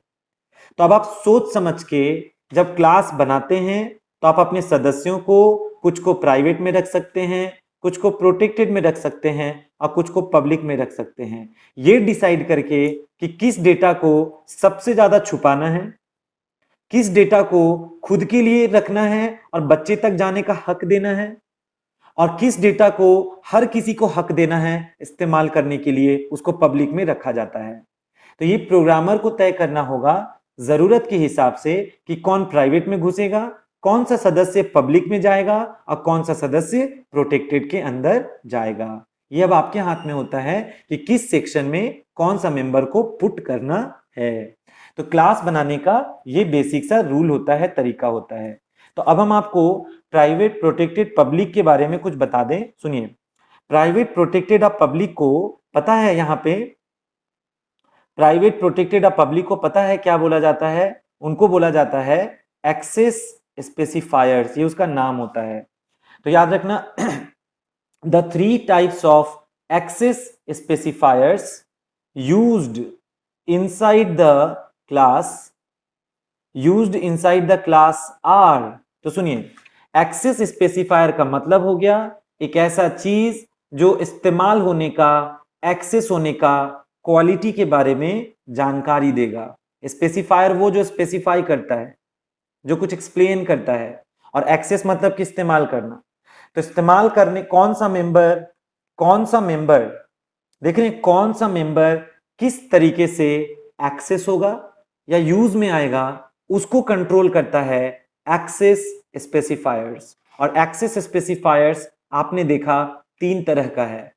तो अब आप सोच समझ के जब क्लास बनाते हैं तो आप अपने सदस्यों को कुछ को प्राइवेट में रख सकते हैं, कुछ को प्रोटेक्टेड में रख सकते हैं और कुछ को पब्लिक में रख सकते हैं, ये डिसाइड करके कि किस डेटा को सबसे ज्यादा छुपाना है, किस डेटा को खुद के लिए रखना है और बच्चे तक जाने का हक देना है, और किस डेटा को हर किसी को हक देना है इस्तेमाल करने के लिए, उसको पब्लिक में रखा जाता है। तो ये प्रोग्रामर को तय करना होगा जरूरत के हिसाब से कि कौन प्राइवेट में घुसेगा, कौन सा सदस्य पब्लिक में जाएगा और कौन सा सदस्य प्रोटेक्टेड के अंदर जाएगा। ये अब आपके हाथ में होता है कि किस सेक्शन में कौन सा मेंबर को पुट करना है। तो क्लास बनाने का ये बेसिक सा रूल होता है, तरीका होता है। तो अब हम आपको प्राइवेट, प्रोटेक्टेड, पब्लिक के बारे में कुछ बता दें। सुनिए, प्राइवेट, प्रोटेक्टेड और पब्लिक को पता है, यहाँ पे प्राइवेट, प्रोटेक्टेड और पब्लिक को पता है क्या बोला जाता है, उनको बोला जाता है एक्सेस स्पेसिफायर्स, ये उसका नाम होता है। तो याद रखना the 3 types of access specifiers used inside the class, used inside the class are. तो सुनिए, एक्सेस स्पेसिफायर का मतलब हो गया एक ऐसा चीज जो इस्तेमाल होने का, एक्सेस होने का, क्वालिटी के बारे में जानकारी देगा। स्पेसिफायर वो जो स्पेसिफाई करता है, जो कुछ एक्सप्लेन करता है, और एक्सेस मतलब कि इस्तेमाल करना। तो इस्तेमाल करने कौन सा मेंबर देख रहे हैं, कौन सा मेंबर किस तरीके से एक्सेस होगा या यूज में आएगा, उसको कंट्रोल करता है एक्सेस स्पेसिफायर्स। और एक्सेस स्पेसिफायर्स आपने देखा 3 तरह का है।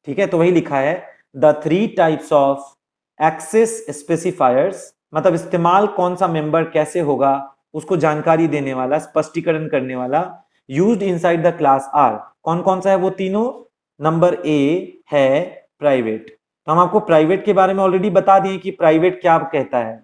ठीक है, तो वही लिखा है the 3 types of access specifiers, मतलब इस्तेमाल कौन सा मेंबर कैसे होगा उसको जानकारी देने वाला, स्पष्टीकरण करने वाला, used inside the class are. कौन कौन सा है वो तीनों? नंबर ए है प्राइवेट। तो हम आपको प्राइवेट के बारे में ऑलरेडी बता दिए कि प्राइवेट क्या कहता है।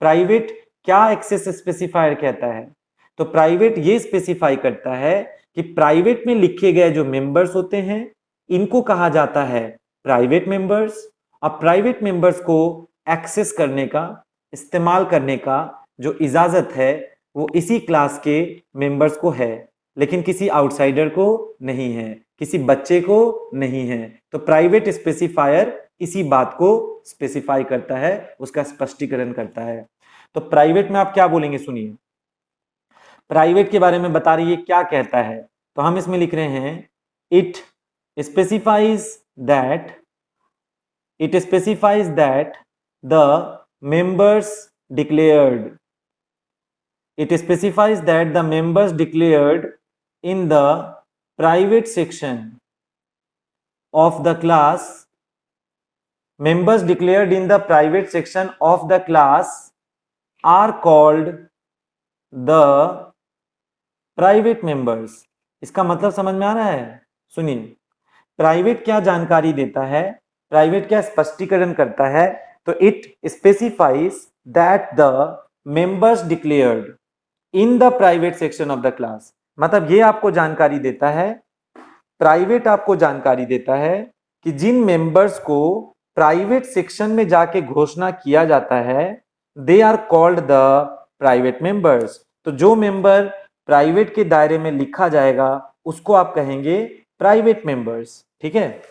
प्राइवेट क्या एक्सेस स्पेसिफायर कहता है? तो प्राइवेट ये स्पेसिफाई करता है कि प्राइवेट में लिखे गए जो मेंबर्स होते हैं इनको कहा जाता है प्राइवेट मेंबर्स। अब प्राइवेट मेंबर्स को एक्सेस करने का, इस्तेमाल करने का जो इजाजत है वो इसी क्लास के मेंबर्स को है, लेकिन किसी आउटसाइडर को नहीं है, किसी बच्चे को नहीं है। तो प्राइवेट स्पेसिफायर इसी बात को स्पेसिफाई करता है, उसका स्पष्टीकरण करता है। तो प्राइवेट में आप क्या बोलेंगे, सुनिए। प्राइवेट के बारे में बता रही है क्या कहता है, तो हम इसमें लिख रहे हैं it specifies that the members declared in the private section of the class are called the private members। इसका मतलब समझ में आ रहा है? सुनिए, प्राइवेट क्या जानकारी देता है, प्राइवेट क्या स्पष्टीकरण करता है, तो it specifies that the members declared in the private section of the class. मतलब ये आपको जानकारी देता है, प्राइवेट आपको जानकारी देता है कि जिन मेंबर्स को प्राइवेट सेक्शन में जाके घोषणा किया जाता है they are called the private members. तो जो मेंबर प्राइवेट के दायरे में लिखा जाएगा उसको आप कहेंगे प्राइवेट मेंबर्स। ठीक है,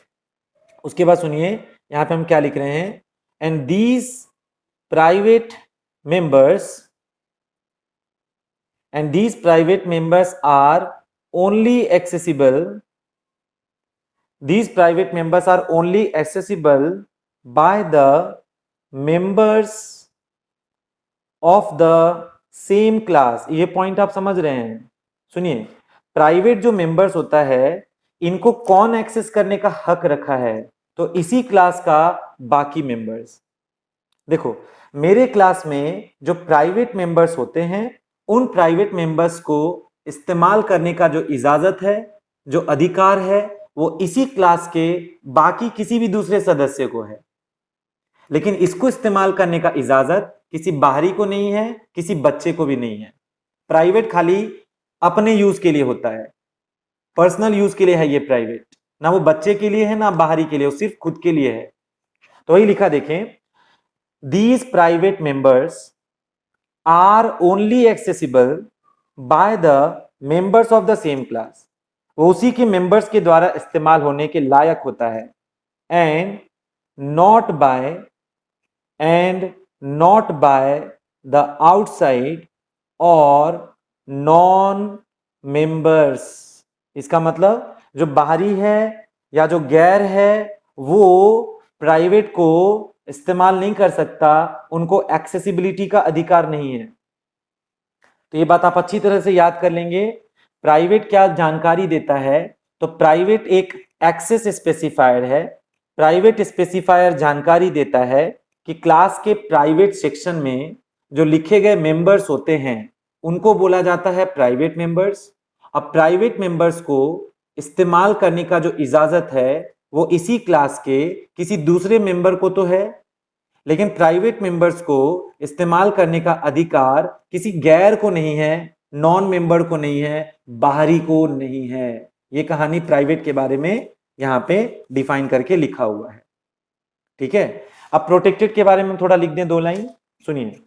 उसके बाद सुनिए यहां पे हम क्या लिख रहे हैं, and these private members are only accessible by the members of the same class। ये पॉइंट आप समझ रहे हैं? सुनिए, प्राइवेट जो मेंबर्स होता है इनको कौन एक्सेस करने का हक रखा है, तो इसी क्लास का बाकी मेंबर्स। देखो, मेरे क्लास में जो प्राइवेट मेंबर्स होते हैं उन प्राइवेट मेंबर्स को इस्तेमाल करने का जो इजाजत है, जो अधिकार है, वो इसी क्लास के बाकी किसी भी दूसरे सदस्य को है, लेकिन इसको इस्तेमाल करने का इजाजत किसी बाहरी को नहीं है, किसी बच्चे को भी नहीं है। प्राइवेट खाली अपने यूज के लिए होता है, पर्सनल यूज के लिए है ये प्राइवेट, ना वो बच्चे के लिए है ना बाहरी के लिए, वो सिर्फ खुद के लिए है। तो वही लिखा देखें, these private members are only accessible by the members of the same class. वो उसी के मेंबर्स के द्वारा इस्तेमाल होने के लायक होता है। And not by the outside और नॉन मेंबर्स। इसका मतलब जो बाहरी है या जो गैर है वो प्राइवेट को इस्तेमाल नहीं कर सकता, उनको एक्सेसिबिलिटी का अधिकार नहीं है। तो ये बात आप अच्छी तरह से याद कर लेंगे। प्राइवेट क्या जानकारी देता है, तो प्राइवेट एक एक्सेस स्पेसिफायर है। प्राइवेट स्पेसिफायर जानकारी देता है कि क्लास के प्राइवेट सेक्शन में जो लिखे गए मेंबर्स होते हैं उनको बोला जाता है प्राइवेट मेंबर्स। अब प्राइवेट मेंबर्स को इस्तेमाल करने का जो इजाजत है वो इसी क्लास के किसी दूसरे मेंबर को तो है, लेकिन प्राइवेट मेंबर्स को इस्तेमाल करने का अधिकार किसी गैर को नहीं है, नॉन मेंबर को नहीं है, बाहरी को नहीं है। ये कहानी प्राइवेट के बारे में यहां पे डिफाइन करके लिखा हुआ है। ठीक है, अब प्रोटेक्टेड के बारे में थोड़ा लिख दें, 2 लाइन सुनिए।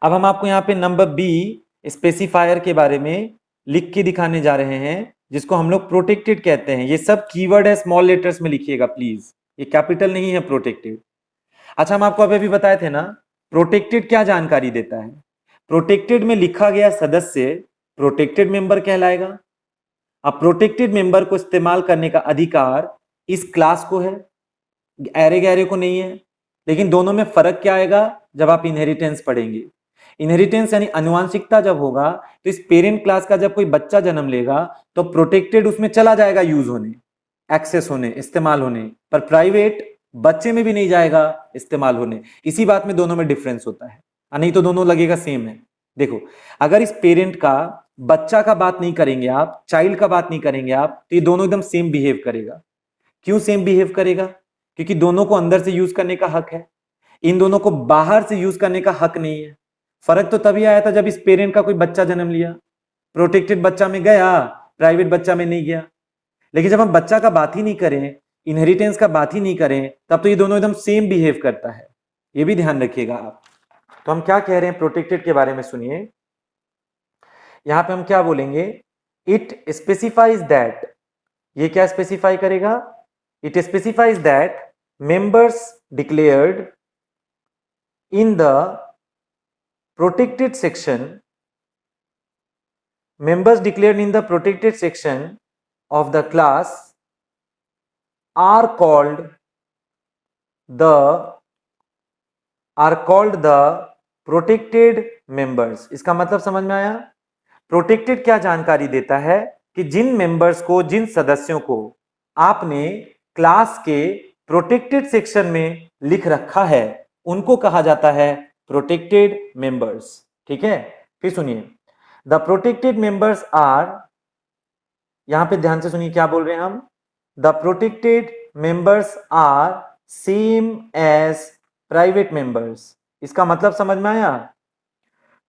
अब हम आपको यहां पे नंबर बी स्पेसिफायर के बारे में लिख के दिखाने जा रहे हैं, जिसको हम लोग प्रोटेक्टेड कहते हैं। ये सब कीवर्ड है, स्मॉल लेटर्स में लिखिएगा प्लीज, ये कैपिटल नहीं है प्रोटेक्टेड। अच्छा, हम आपको अभी बताए थे ना प्रोटेक्टेड क्या जानकारी देता है। प्रोटेक्टेड में लिखा गया सदस्य प्रोटेक्टेड मेंबर कहलाएगा। अब प्रोटेक्टेड मेंबर को इस्तेमाल करने का अधिकार इस क्लास को है, ऐरे गैरे को नहीं है। लेकिन दोनों में फर्क क्या आएगा जब आप इनहेरिटेंस पढ़ेंगे। इनहेरिटेंस यानी अनुवांशिकता जब होगा तो इस पेरेंट क्लास का जब कोई बच्चा जन्म लेगा तो प्रोटेक्टेड उसमें चला जाएगा यूज होने, एक्सेस होने, इस्तेमाल होने, पर प्राइवेट बच्चे में भी नहीं जाएगा इस्तेमाल होने। इसी बात में दोनों में डिफरेंस होता है, नहीं तो दोनों लगेगा सेम है। देखो, अगर इस पेरेंट का बच्चा का बात नहीं करेंगे आप, चाइल्ड का बात नहीं करेंगे आप, तो ये दोनों एकदम सेम बिहेव करेगा। क्यों सेम बिहेव करेगा? क्योंकि दोनों को अंदर से यूज करने का हक है। इन दोनों को बाहर से यूज करने का हक नहीं है। फर्क तो तभी आया था जब इस पेरेंट का कोई बच्चा जन्म लिया, प्रोटेक्टेड बच्चा में गया, प्राइवेट बच्चा में नहीं गया। लेकिन जब हम बच्चा का बात ही नहीं करें, इनहेरिटेंस का बात ही नहीं करें, तब तो ये दोनों एकदम सेम बिहेव करता है। ये भी ध्यान रखिएगा आप। तो हम क्या कह रहे हैं प्रोटेक्टेड के बारे में, सुनिए। यहां पे हम क्या बोलेंगे, इट स्पेसिफाइज दैट, ये क्या स्पेसिफाई करेगा, it specifies that members declared in the protected section, members declared in the protected section of the class are called the protected members। इसका मतलब समझ में आया? प्रोटेक्टेड क्या जानकारी देता है कि जिन मेंबर्स को, जिन सदस्यों को आपने क्लास के प्रोटेक्टेड सेक्शन में लिख रखा है, उनको कहा जाता है प्रोटेक्टेड मेंबर्स। ठीक है, फिर सुनिए, द प्रोटेक्टेड मेंबर्स आर, यहां पे ध्यान से सुनिए क्या बोल रहे हैं हम, the protected members are same as private members. इसका मतलब समझ में आया?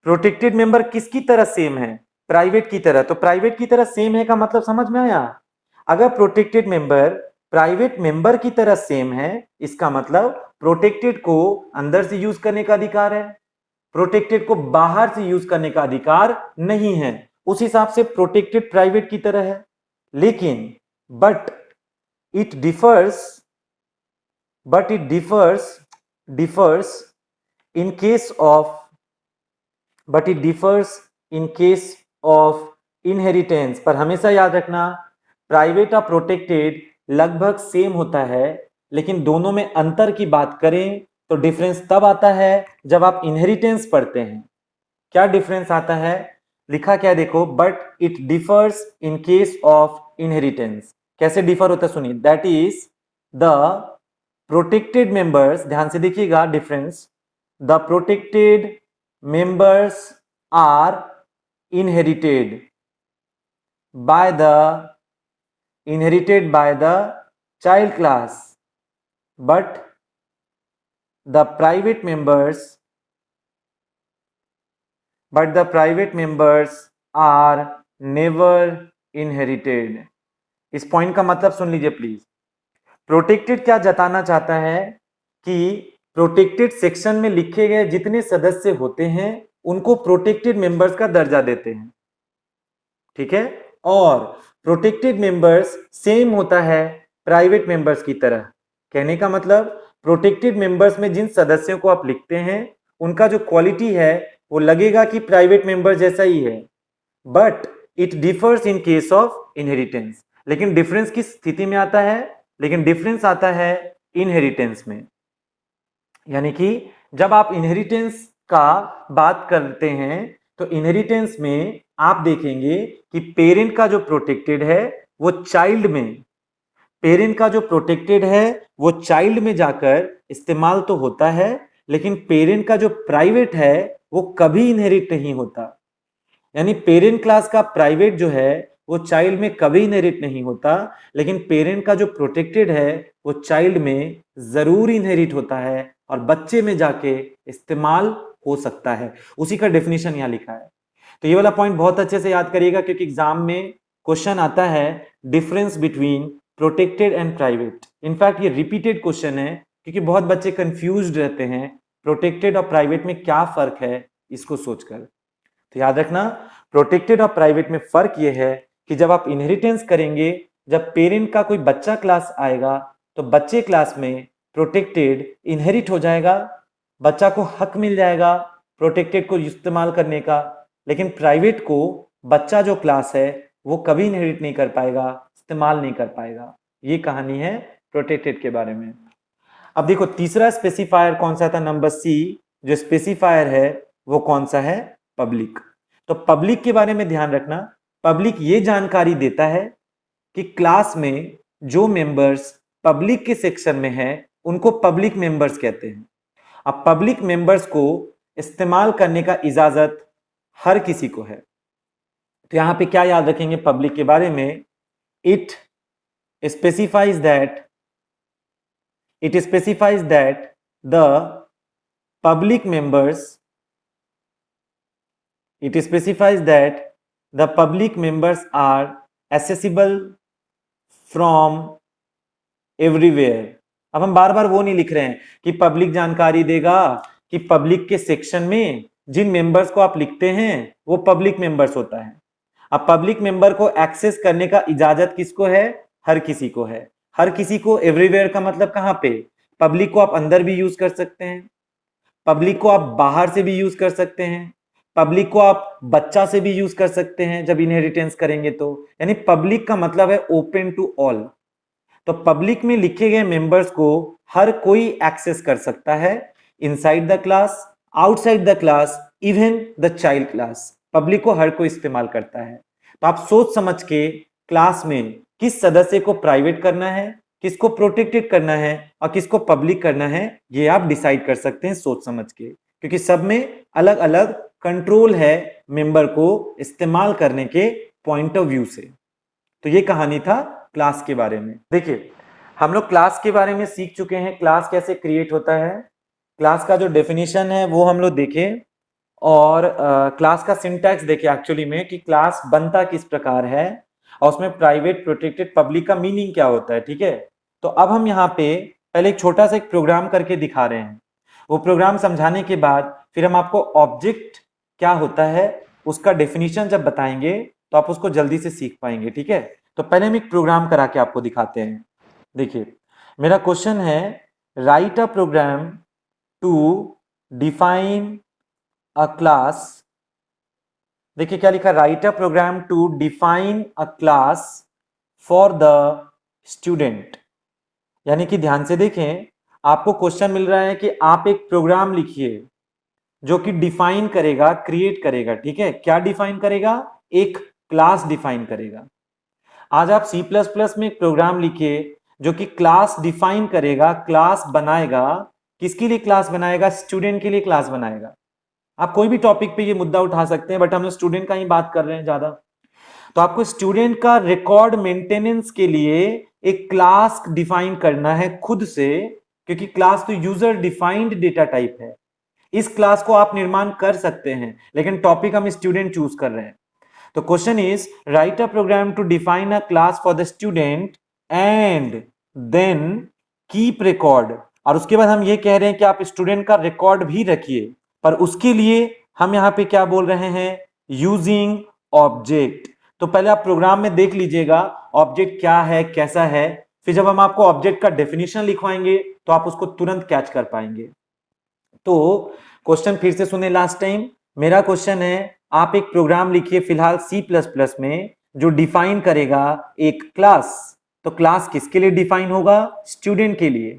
प्रोटेक्टेड मेंबर किसकी तरह सेम है? प्राइवेट की तरह। तो प्राइवेट की तरह सेम है का मतलब समझ में आया? अगर प्रोटेक्टेड मेंबर प्राइवेट मेंबर की तरह सेम है, इसका मतलब प्रोटेक्टेड को अंदर से यूज करने का अधिकार है, प्रोटेक्टेड को बाहर से यूज करने का अधिकार नहीं है। उस हिसाब से प्रोटेक्टेड प्राइवेट की तरह है। लेकिन but it differs in case of inheritance. पर हमेशा याद रखना, प्राइवेट और प्रोटेक्टेड लगभग सेम होता है, लेकिन दोनों में अंतर की बात करें तो डिफरेंस तब आता है जब आप इनहेरिटेंस पढ़ते हैं। क्या डिफरेंस आता है? लिखा क्या देखो, but it differs in case of inheritance. कैसे डिफर होता है सुनिए, that is the protected members, ध्यान से देखिएगा difference, the protected members are inherited by the child class, but the private members are never inherited। इस पॉइंट का मतलब सुन लीजिए प्लीज। प्रोटेक्टेड क्या जताना चाहता है कि प्रोटेक्टेड सेक्शन में लिखे गए जितने सदस्य होते हैं उनको प्रोटेक्टेड मेंबर्स का दर्जा देते हैं। ठीक है, और प्रोटेक्टेड मेंबर्स सेम होता है प्राइवेट मेंबर्स की तरह। कहने का मतलब प्रोटेक्टेड मेंबर्स में जिन सदस्यों को आप लिखते हैं उनका जो क्वालिटी है वो लगेगा कि प्राइवेट मेंबर जैसा ही है, but it differs in case of inheritance. लेकिन डिफरेंस किस स्थिति में आता है? लेकिन डिफरेंस आता है इनहेरिटेंस में। यानी कि जब आप इनहेरिटेंस का बात करते हैं तो इनहेरिटेंस में आप देखेंगे कि पेरेंट का जो प्रोटेक्टेड है वो चाइल्ड में, पेरेंट का जो प्रोटेक्टेड है वो चाइल्ड में जाकर इस्तेमाल तो होता है, लेकिन पेरेंट का जो प्राइवेट है वो कभी इनहेरिट नहीं होता। यानी पेरेंट क्लास का प्राइवेट जो है वो चाइल्ड में कभी इनहेरिट नहीं होता, लेकिन पेरेंट का जो प्रोटेक्टेड है वो चाइल्ड में जरूर इनहेरिट होता है और बच्चे में जाके इस्तेमाल हो सकता है। उसी का डेफिनेशन यहाँ लिखा है। तो ये वाला पॉइंट बहुत अच्छे से याद करिएगा, क्योंकि एग्जाम में क्वेश्चन आता है difference between protected and private. In fact ये रिपीटेड क्वेश्चन है, क्योंकि बहुत बच्चे कंफ्यूज्ड रहते हैं प्रोटेक्टेड और प्राइवेट में क्या फर्क है इसको सोचकर। तो याद रखना, प्रोटेक्टेड और प्राइवेट में फर्क ये है कि जब आप इनहेरिटेंस करेंगे, जब पेरेंट का कोई बच्चा क्लास आएगा तो बच्चे क्लास में प्रोटेक्टेड इनहेरिट हो जाएगा, बच्चा को हक मिल जाएगा प्रोटेक्टेड को इस्तेमाल करने का, लेकिन प्राइवेट को बच्चा जो क्लास है वो कभी इनहेरिट नहीं कर पाएगा, इस्तेमाल नहीं कर पाएगा। ये कहानी है प्रोटेक्टेड के बारे में। अब देखो तीसरा स्पेसिफायर कौन सा था, नंबर सी जो स्पेसिफायर है वो कौन सा है, पब्लिक। तो पब्लिक के बारे में ध्यान रखना, पब्लिक ये जानकारी देता है कि क्लास में जो मेंबर्स पब्लिक के सेक्शन में है उनको पब्लिक मेंबर्स कहते हैं। अब पब्लिक मेंबर्स को इस्तेमाल करने का इजाजत हर किसी को है। तो यहां पे क्या याद रखेंगे पब्लिक के बारे में, it specifies that the public members, it specifies that the public members are accessible from everywhere. अब हम बार बार वो नहीं लिख रहे हैं कि पब्लिक जानकारी देगा, कि पब्लिक के सेक्शन में जिन मेंबर्स को आप लिखते हैं वो पब्लिक मेंबर्स होता है। अब पब्लिक मेंबर को एक्सेस करने का इजाजत किसको है? हर किसी को है। हर किसी को एवरीवेयर का मतलब कहां पे? पब्लिक को आप अंदर भी यूज कर सकते हैं, पब्लिक को आप बाहर से भी यूज कर सकते हैं, पब्लिक को आप बच्चा से भी यूज कर सकते हैं जब इनहेरिटेंस करेंगे तो। यानी पब्लिक का मतलब है ओपन टू ऑल। तो पब्लिक में लिखे गए मेंबर्स को हर कोई एक्सेस कर सकता है, inside the class, outside the class, even the child class. Public को हर कोई इस्तेमाल करता है। तो आप सोच समझ के क्लास में किस सदस्य को प्राइवेट करना है, किसको प्रोटेक्टेड करना है और किसको पब्लिक करना है, ये आप डिसाइड कर सकते हैं सोच समझ के, क्योंकि सब में अलग अलग कंट्रोल है मेंबर को इस्तेमाल करने के पॉइंट ऑफ व्यू से। तो ये कहानी था क्लास के बारे में। देखिए, हम लोग क्लास के बारे में सीख चुके हैं, क्लास कैसे क्रिएट होता है, क्लास का जो डेफिनेशन है वो हम लोग देखे, और क्लास का सिंटैक्स देखे एक्चुअली में कि क्लास बनता किस प्रकार है और उसमें प्राइवेट, प्रोटेक्टेड, पब्लिक का मीनिंग क्या होता है। ठीक है, तो अब हम यहाँ पे पहले एक छोटा सा एक प्रोग्राम करके दिखा रहे हैं। वो प्रोग्राम समझाने के बाद फिर हम आपको ऑब्जेक्ट क्या होता है उसका डेफिनेशन जब बताएंगे तो आप उसको जल्दी से सीख पाएंगे। ठीक है, तो पहले हम एक प्रोग्राम करा के आपको दिखाते हैं। देखिए, मेरा क्वेश्चन है write a program to define a class. देखिए क्या लिखा, write a program to define a class for the student. यानी कि ध्यान से देखें, आपको क्वेश्चन मिल रहा है कि आप एक प्रोग्राम लिखिए जो कि डिफाइन करेगा, क्रिएट करेगा। ठीक है, क्या डिफाइन करेगा? एक क्लास डिफाइन करेगा। आज आप C++ में एक प्रोग्राम लिखिए जो कि क्लास डिफाइन करेगा, क्लास बनाएगा। किसके लिए क्लास बनाएगा? स्टूडेंट के लिए क्लास बनाएगा। आप कोई भी टॉपिक पे ये मुद्दा उठा सकते हैं, बट हम लोग स्टूडेंट का ही बात कर रहे हैं ज्यादा। तो आपको स्टूडेंट का रिकॉर्ड मेंटेनेंस के लिए एक क्लास डिफाइन करना है खुद से, क्योंकि क्लास तो यूजर डिफाइंड डेटा टाइप है। इस क्लास को आप निर्माण कर सकते हैं, लेकिन टॉपिक हम स्टूडेंट चूज कर रहे हैं। तो question is write a program to define a class for the student and then keep record. और उसके बाद हम ये कह रहे हैं कि आप स्टूडेंट का रिकॉर्ड भी रखिए, पर उसके लिए हम यहां पे क्या बोल रहे हैं? Using object. तो पहले आप प्रोग्राम में देख लीजिएगा ऑब्जेक्ट क्या है, कैसा है, फिर जब हम आपको ऑब्जेक्ट का डेफिनेशन लिखवाएंगे तो आप उसको तुरंत कैच कर पाएंगे। तो क्वेश्चन फिर से सुने लास्ट टाइम। मेरा क्वेश्चन है, आप एक प्रोग्राम लिखिए फिलहाल C++ में जो डिफाइन करेगा एक क्लास। तो क्लास किसके लिए डिफाइन होगा? स्टूडेंट के लिए।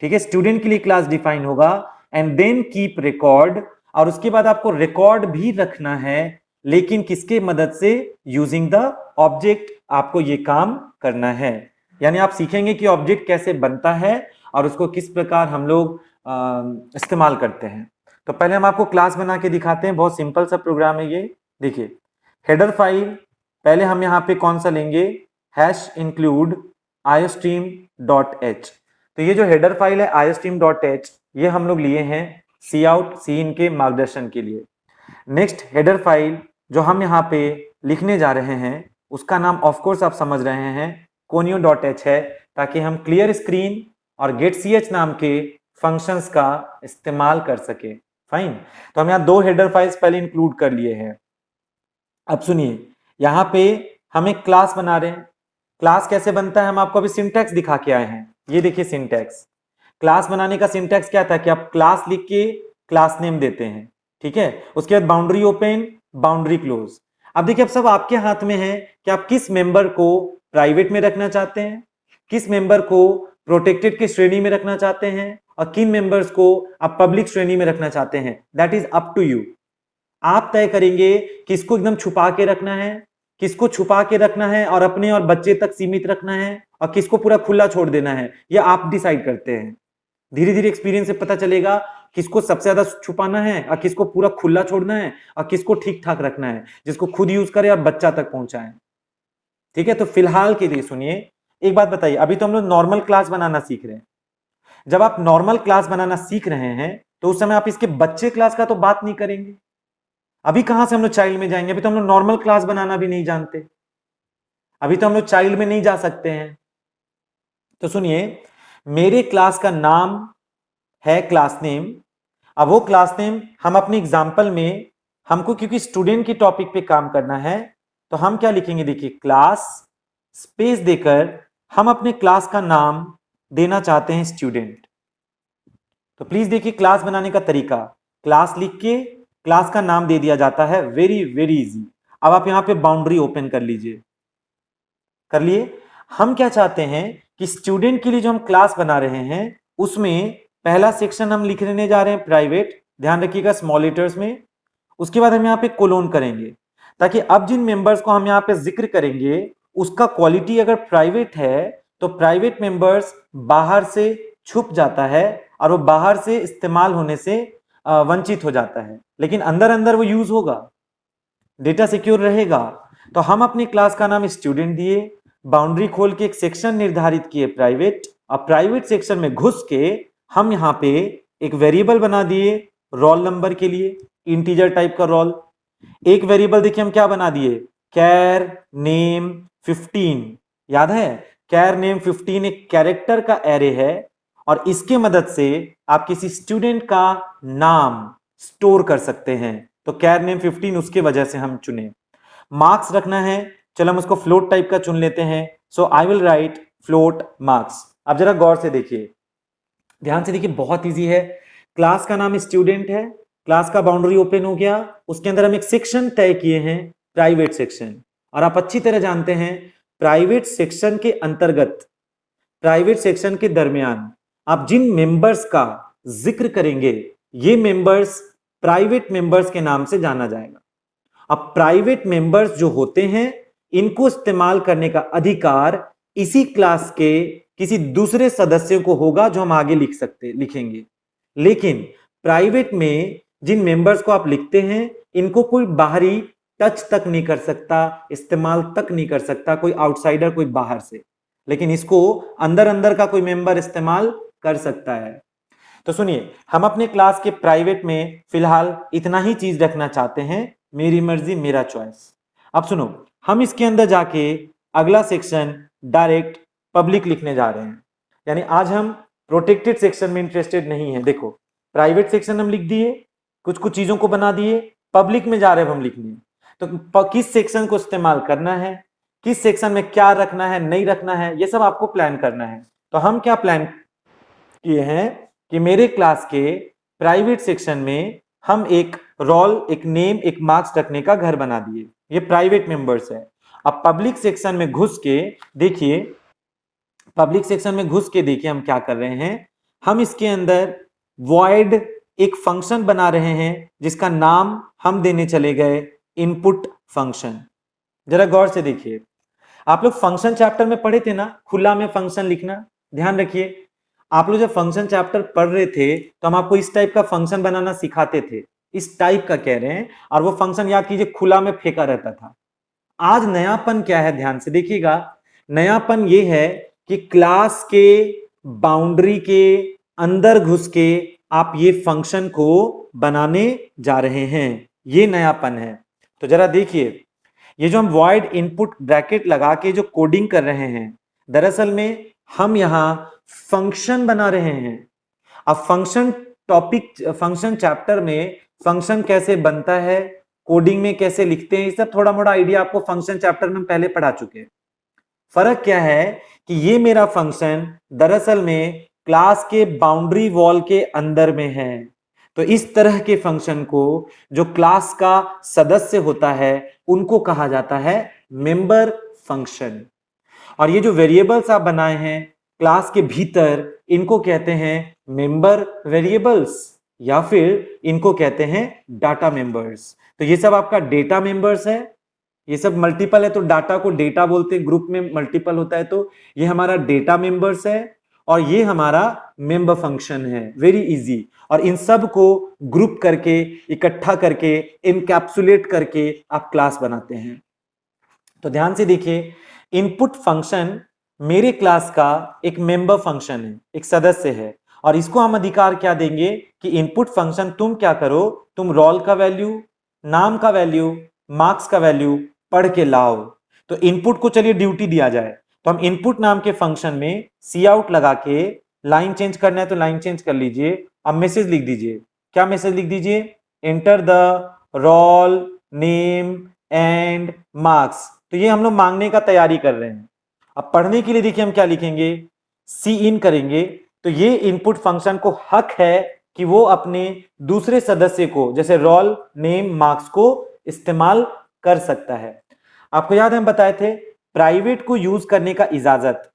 ठीक है, स्टूडेंट के लिए क्लास डिफाइन होगा एंड देन कीप रिकॉर्ड। और उसके बाद आपको रिकॉर्ड भी रखना है, लेकिन किसके मदद से? Using the object. आपको ये काम करना है। यानी आप सीखेंगे कि ऑब्जेक्ट कैसे बनता है और उसको किस प्रकार हम लोग इस्तेमाल करते हैं। तो पहले हम आपको क्लास बना के दिखाते हैं, बहुत सिंपल सा प्रोग्राम है ये। देखिए, हेडर फाइल पहले हम यहाँ पे कौन सा लेंगे? Hash include iostream.h। तो ये जो हेडर फाइल है iostream.h, ये हम लोग लिए हैं सी आउट सी इन के मार्गदर्शन के लिए। नेक्स्ट हेडर फाइल जो हम यहाँ पे लिखने जा रहे हैं उसका नाम ऑफ कोर्स आप समझ रहे हैं conio.h है, ताकि हम क्लियर स्क्रीन और getch नाम के फंक्शंस का इस्तेमाल कर सके। फाइन, तो हम यहाँ दो हेडर फाइल्स पहले इंक्लूड कर लिए हैं। अब सुनिए, यहाँ पे हम एक क्लास बना रहे हैं। क्लास कैसे बनता है हम आपको अभी सिंटैक्स दिखा के आए हैं। ये देखिए सिंटैक्स, क्लास बनाने का सिंटैक्स क्या था कि आप क्लास लिख के क्लास नेम देते हैं। ठीक है, उसके बाद बाउंड्री ओपन, बाउंड्री क्लोज। अब देखिए, अब सब आपके हाथ में है कि आप किस मेंबर को प्राइवेट में रखना चाहते हैं, किस मेंबर को प्रोटेक्टेड की श्रेणी में रखना चाहते हैं और किन मेंबर्स को आप पब्लिक श्रेणी में रखना चाहते हैं। That is up to you. आप तय करेंगे किसको एकदम छुपा के रखना है, किसको छुपा के रखना है और अपने और बच्चे तक सीमित रखना है, और किसको पूरा खुला छोड़ देना है। यह आप डिसाइड करते हैं। धीरे धीरे एक्सपीरियंस से पता चलेगा किसको सबसे ज्यादा छुपाना है और किसको पूरा खुला छोड़ना है और किसको ठीक ठाक रखना है, जिसको खुद यूज करे और बच्चा तक पहुंचाए। ठीक है, तो फिलहाल के लिए सुनिए, एक बात बताइए, अभी तो हम लोग नॉर्मल क्लास बनाना सीख रहे हैं, जब आप नॉर्मल क्लास बनाना सीख रहे हैं तो उस समय आप इसके बच्चे क्लास का तो बात नहीं करेंगे। अभी कहां से हम लोग चाइल्ड में जाएंगे, अभी तो हम लोग नॉर्मल क्लास बनाना भी नहीं जानते, अभी तो हम लोग चाइल्ड में नहीं जा सकते हैं। तो सुनिए, मेरे क्लास का नाम है क्लास नेम। अब वो क्लास नेम हम अपने एग्जाम्पल में, हमको क्योंकि स्टूडेंट की टॉपिक पे काम करना है, तो हम क्या लिखेंगे, देखिए क्लास स्पेस देकर हम अपने क्लास का नाम देना चाहते हैं स्टूडेंट। तो प्लीज देखिए क्लास बनाने का तरीका, क्लास लिख के क्लास का नाम दे दिया जाता है, वेरी वेरी इजी। अब आप यहां पे बाउंड्री ओपन कर लीजिए, कर लिए। हम क्या चाहते हैं कि स्टूडेंट के लिए जो हम क्लास बना रहे हैं उसमें पहला सेक्शन हम लिखने जा रहे हैं प्राइवेट, ध्यान रखिएगा स्मॉल लेटर्स में। उसके बाद हम यहाँ पे कोलोन करेंगे, ताकि अब जिन मेंबर्स को हम यहाँ पे जिक्र करेंगे उसका क्वालिटी अगर प्राइवेट है तो प्राइवेट मेंबर्स बाहर से छुप जाता है और वो बाहर से इस्तेमाल होने से वंचित हो जाता है, लेकिन अंदर अंदर वो यूज होगा, डेटा सिक्योर रहेगा। तो हम अपनी क्लास का नाम स्टूडेंट दिए, बाउंड्री खोल के एक सेक्शन निर्धारित किए प्राइवेट, और प्राइवेट सेक्शन में घुस के हम यहाँ पे एक वेरिएबल बना दिए रोल नंबर के लिए, इंटीजर टाइप का रोल। एक वेरिएबल देखिए हम क्या बना दिए, कैर नेम 15, याद है कैर नेम 15 एक कैरेक्टर का एरे है, और इसके मदद से आप किसी स्टूडेंट का नाम स्टोर कर सकते हैं। तो कैर नेम 15 उसके वजह से हम चुने। मार्क्स रखना है, चलो हम उसको फ्लोट टाइप का चुन लेते हैं, so I will write float marks. अब जरा गौर से देखिए, ध्यान से देखिए, बहुत इजी है। क्लास का नाम स्टूडेंट है, क्लास का बाउंड्री ओपन हो गया, उसके अंदर हम एक सेक्शन तय किए हैं प्राइवेट सेक्शन, और आप अच्छी तरह जानते हैं प्राइवेट सेक्शन के अंतर्गत, प्राइवेट सेक्शन के दरमियान आप जिन मेंबर्स का जिक्र करेंगे ये मेंबर्स प्राइवेट मेंबर्स के नाम से जाना जाएगा। अब प्राइवेट मेंबर्स जो होते हैं इनको इस्तेमाल करने का अधिकार इसी क्लास के किसी दूसरे सदस्य को होगा, जो हम आगे लिखेंगे। लेकिन प्राइवेट में जिन मेंबर्स को आप लिखते हैं इनको कोई बाहरी टच तक नहीं कर सकता, इस्तेमाल तक नहीं कर सकता, कोई आउटसाइडर, कोई बाहर से, लेकिन इसको अंदर अंदर का कोई मेंबर इस्तेमाल कर सकता है। तो सुनिए, हम अपने क्लास के प्राइवेट में फिलहाल इतना ही चीज रखना चाहते हैं, मेरी मर्जी मेरा चॉइस। अब सुनो, हम इसके अंदर जाके अगला सेक्शन डायरेक्ट पब्लिक लिखने जा रहे हैं, यानी आज हम प्रोटेक्टेड सेक्शन में इंटरेस्टेड नहीं है। देखो प्राइवेट सेक्शन हम लिख दिए, कुछ कुछ चीजों को बना दिए, पब्लिक में जा रहे हैं हम लिखने। तो किस सेक्शन को इस्तेमाल करना है, किस सेक्शन में क्या रखना है नहीं रखना है, ये सब आपको प्लान करना है। तो हम क्या प्लान किए हैं कि मेरे क्लास के प्राइवेट सेक्शन में हम एक रोल, एक नेम, एक मार्क्स रखने का घर बना दिए, ये प्राइवेट मेंबर्स है। अब पब्लिक सेक्शन में घुस के देखिए, पब्लिक सेक्शन में घुस के देखिए हम क्या कर रहे हैं, हम इसके अंदर वॉइड एक फंक्शन बना रहे हैं जिसका नाम हम देने चले गए इनपुट फंक्शन। जरा गौर से देखिए, आप लोग फंक्शन चैप्टर में पढ़े थे ना, खुला में फंक्शन लिखना, ध्यान रखिए। आप लोग जब फंक्शन चैप्टर पढ़ रहे थे तो हम आपको इस टाइप का फंक्शन बनाना सिखाते थे, इस टाइप का कह रहे हैं, और वो फंक्शन याद कीजिए खुला में फेंका रहता था। आज नयापन क्या है, ध्यान से देखिएगा, नयापन ये है कि क्लास के बाउंड्री के अंदर घुस के आप ये फंक्शन को बनाने जा रहे हैं, ये नयापन है। तो जरा देखिए, ये जो हम वॉइड इनपुट ब्रैकेट लगा के जो कोडिंग कर रहे हैं, दरअसल में हम यहां फंक्शन बना रहे हैं। अब फंक्शन टॉपिक, फंक्शन चैप्टर में फंक्शन कैसे बनता है, कोडिंग में कैसे लिखते हैं, ये सब थोड़ा मोड़ा आइडिया आपको फंक्शन चैप्टर में पहले पढ़ा चुके हैं। फर्क क्या है कि ये मेरा फंक्शन दरअसल में क्लास के बाउंड्री वॉल के अंदर में है। तो इस तरह के फंक्शन को जो क्लास का सदस्य होता है उनको कहा जाता है मेंबर फंक्शन। और ये जो वेरिएबल्स आप बनाए हैं क्लास के भीतर, इनको कहते हैं मेंबर वेरिएबल्स, या फिर इनको कहते हैं डाटा मेंबर्स। तो ये सब आपका डेटा मेंबर्स है, ये सब मल्टीपल है तो डाटा को डेटा बोलते हैं, ग्रुप में मल्टीपल होता है तो ये हमारा डेटा मेंबर्स है, और ये हमारा मेंबर फंक्शन है, वेरी इजी। और इन सब को ग्रुप करके, इकट्ठा करके, इनकैप्सुलेट करके आप क्लास बनाते हैं। तो ध्यान से देखिए, इनपुट फंक्शन मेरे क्लास का एक मेंबर फंक्शन है, एक सदस्य है, और इसको हम अधिकार क्या देंगे कि इनपुट फंक्शन तुम क्या करो, तुम रोल का वैल्यू, नाम का वैल्यू, मार्क्स का वैल्यू पढ़ के लाओ। तो इनपुट को चलिए ड्यूटी दिया जाए, तो हम इनपुट नाम के फंक्शन में सी आउट लगा के लाइन चेंज करना है तो लाइन चेंज कर लीजिए। अब मैसेज लिख दीजिए, क्या मैसेज लिख दीजिए, enter the roll name and marks. तो ये हम लोग मांगने का तैयारी कर रहे हैं। अब पढ़ने के लिए देखिए हम क्या लिखेंगे, सी इन करेंगे। तो ये इनपुट फंक्शन को हक है कि वो अपने दूसरे सदस्य को जैसे रोल नेम मार्क्स को इस्तेमाल कर सकता है। आपको याद है हम बताए थे प्राइवेट को यूज करने का इजाजत,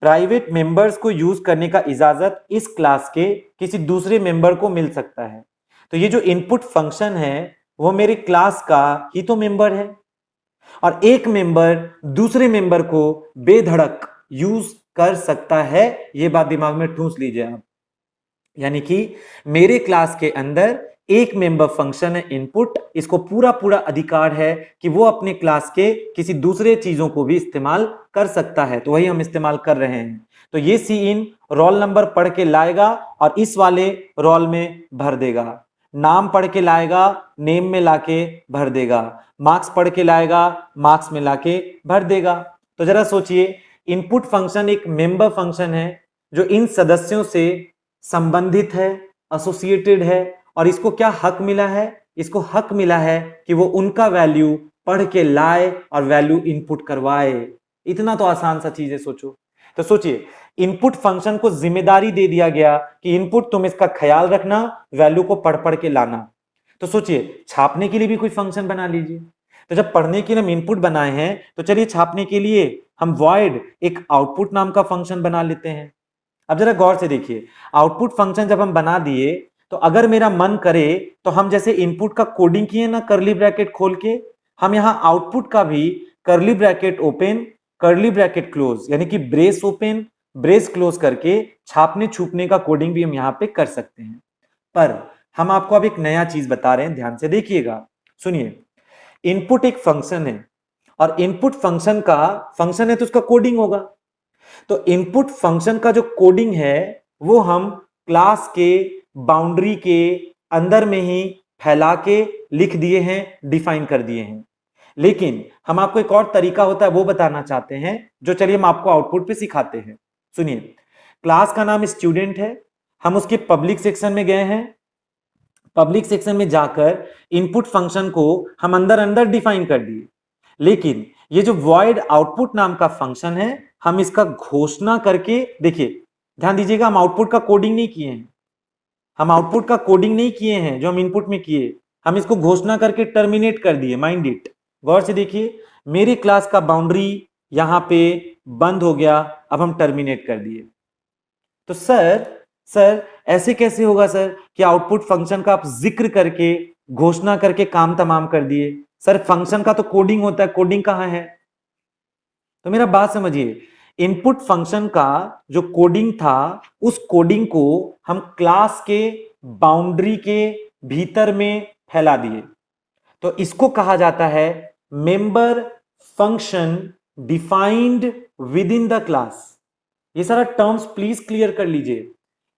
प्राइवेट मेंबर्स को यूज करने का इजाजत इस क्लास के किसी दूसरे मेंबर को मिल सकता है। तो ये जो इनपुट फंक्शन है वो मेरे क्लास का ही तो मेंबर है, और एक मेंबर दूसरे मेंबर को बेधड़क यूज कर सकता है। ये बात दिमाग में ठूंस लीजिए आप। यानी कि मेरे क्लास के अंदर एक मेंबर फंक्शन है इनपुट, इसको पूरा पूरा अधिकार है कि वो अपने क्लास के किसी दूसरे चीजों को भी इस्तेमाल कर सकता है। तो वही हम इस्तेमाल कर रहे हैं। तो ये सी इन रोल नंबर पढ़ के लाएगा और इस वाले रोल में भर देगा, नाम पढ़ के लाएगा नेम में लाके भर देगा, मार्क्स पढ़ के लाएगा मार्क्स में लाके भर देगा। तो जरा सोचिए, इनपुट फंक्शन एक मेंबर फंक्शन है जो इन सदस्यों से संबंधित है, एसोसिएटेड है, और इसको क्या हक मिला है, इसको हक मिला है कि वो उनका वैल्यू पढ़ के लाए और वैल्यू इनपुट करवाए। इतना तो आसान सा चीज है, सोचो। तो सोचिए, इनपुट फंक्शन को जिम्मेदारी दे दिया गया कि इनपुट तुम इसका ख्याल रखना, वैल्यू को पढ़ पढ़ के लाना। तो सोचिए, छापने के लिए भी कोई फंक्शन बना लीजिए। तो जब पढ़ने के लिए हम इनपुट बनाए हैं तो चलिए छापने के लिए हम वॉइड एक आउटपुट नाम का फंक्शन बना लेते हैं। अब जरा गौर से देखिए, आउटपुट फंक्शन जब हम बना दिए तो अगर मेरा मन करे तो हम जैसे इनपुट का कोडिंग किए ना करली ब्रैकेट खोल के, हम यहां आउटपुट का भी करली ब्रैकेट ओपन करली ब्रैकेट क्लोज यानी कि ब्रेस ओपन ब्रेस क्लोज करके छापने छूपने का कोडिंग भी हम यहां पे कर सकते हैं। पर हम आपको अब एक नया चीज बता रहे हैं, ध्यान से देखिएगा, सुनिए। इनपुट एक फंक्शन है और इनपुट फंक्शन का फंक्शन है तो उसका कोडिंग होगा। तो इनपुट फंक्शन का जो कोडिंग है वो हम क्लास के बाउंड्री के अंदर में ही फैला के लिख दिए हैं, डिफाइन कर दिए हैं। लेकिन हम आपको एक और तरीका होता है वो बताना चाहते हैं, जो चलिए हम आपको आउटपुट पे सिखाते हैं। सुनिए, क्लास का नाम स्टूडेंट है, हम उसके पब्लिक सेक्शन में गए हैं। पब्लिक सेक्शन में जाकर इनपुट फंक्शन को हम अंदर अंदर डिफाइन कर दिए। लेकिन ये जो वॉइड आउटपुट नाम का फंक्शन है, हम इसका घोषणा करके, देखिए ध्यान दीजिएगा, हम आउटपुट का कोडिंग नहीं किए हैं, हम आउटपुट का कोडिंग नहीं किए हैं जो हम इनपुट में किए, हम इसको घोषणा करके टर्मिनेट कर दिए। माइंड इट, गौर से देखिए, मेरी क्लास का बाउंड्री यहां पे बंद हो गया, अब हम टर्मिनेट कर दिए। तो सर ऐसे कैसे होगा सर कि आउटपुट फंक्शन का आप जिक्र करके घोषणा करके काम तमाम कर दिए? सर फंक्शन का तो कोडिंग होता है, कोडिंग कहां है? तो मेरा बात समझिए, इनपुट फंक्शन का जो कोडिंग था उस कोडिंग को हम क्लास के बाउंड्री के भीतर में फैला दिए। तो इसको कहा जाता है member function defined with in the class. ये सारा टर्म्स प्लीज क्लियर कर लीजिए।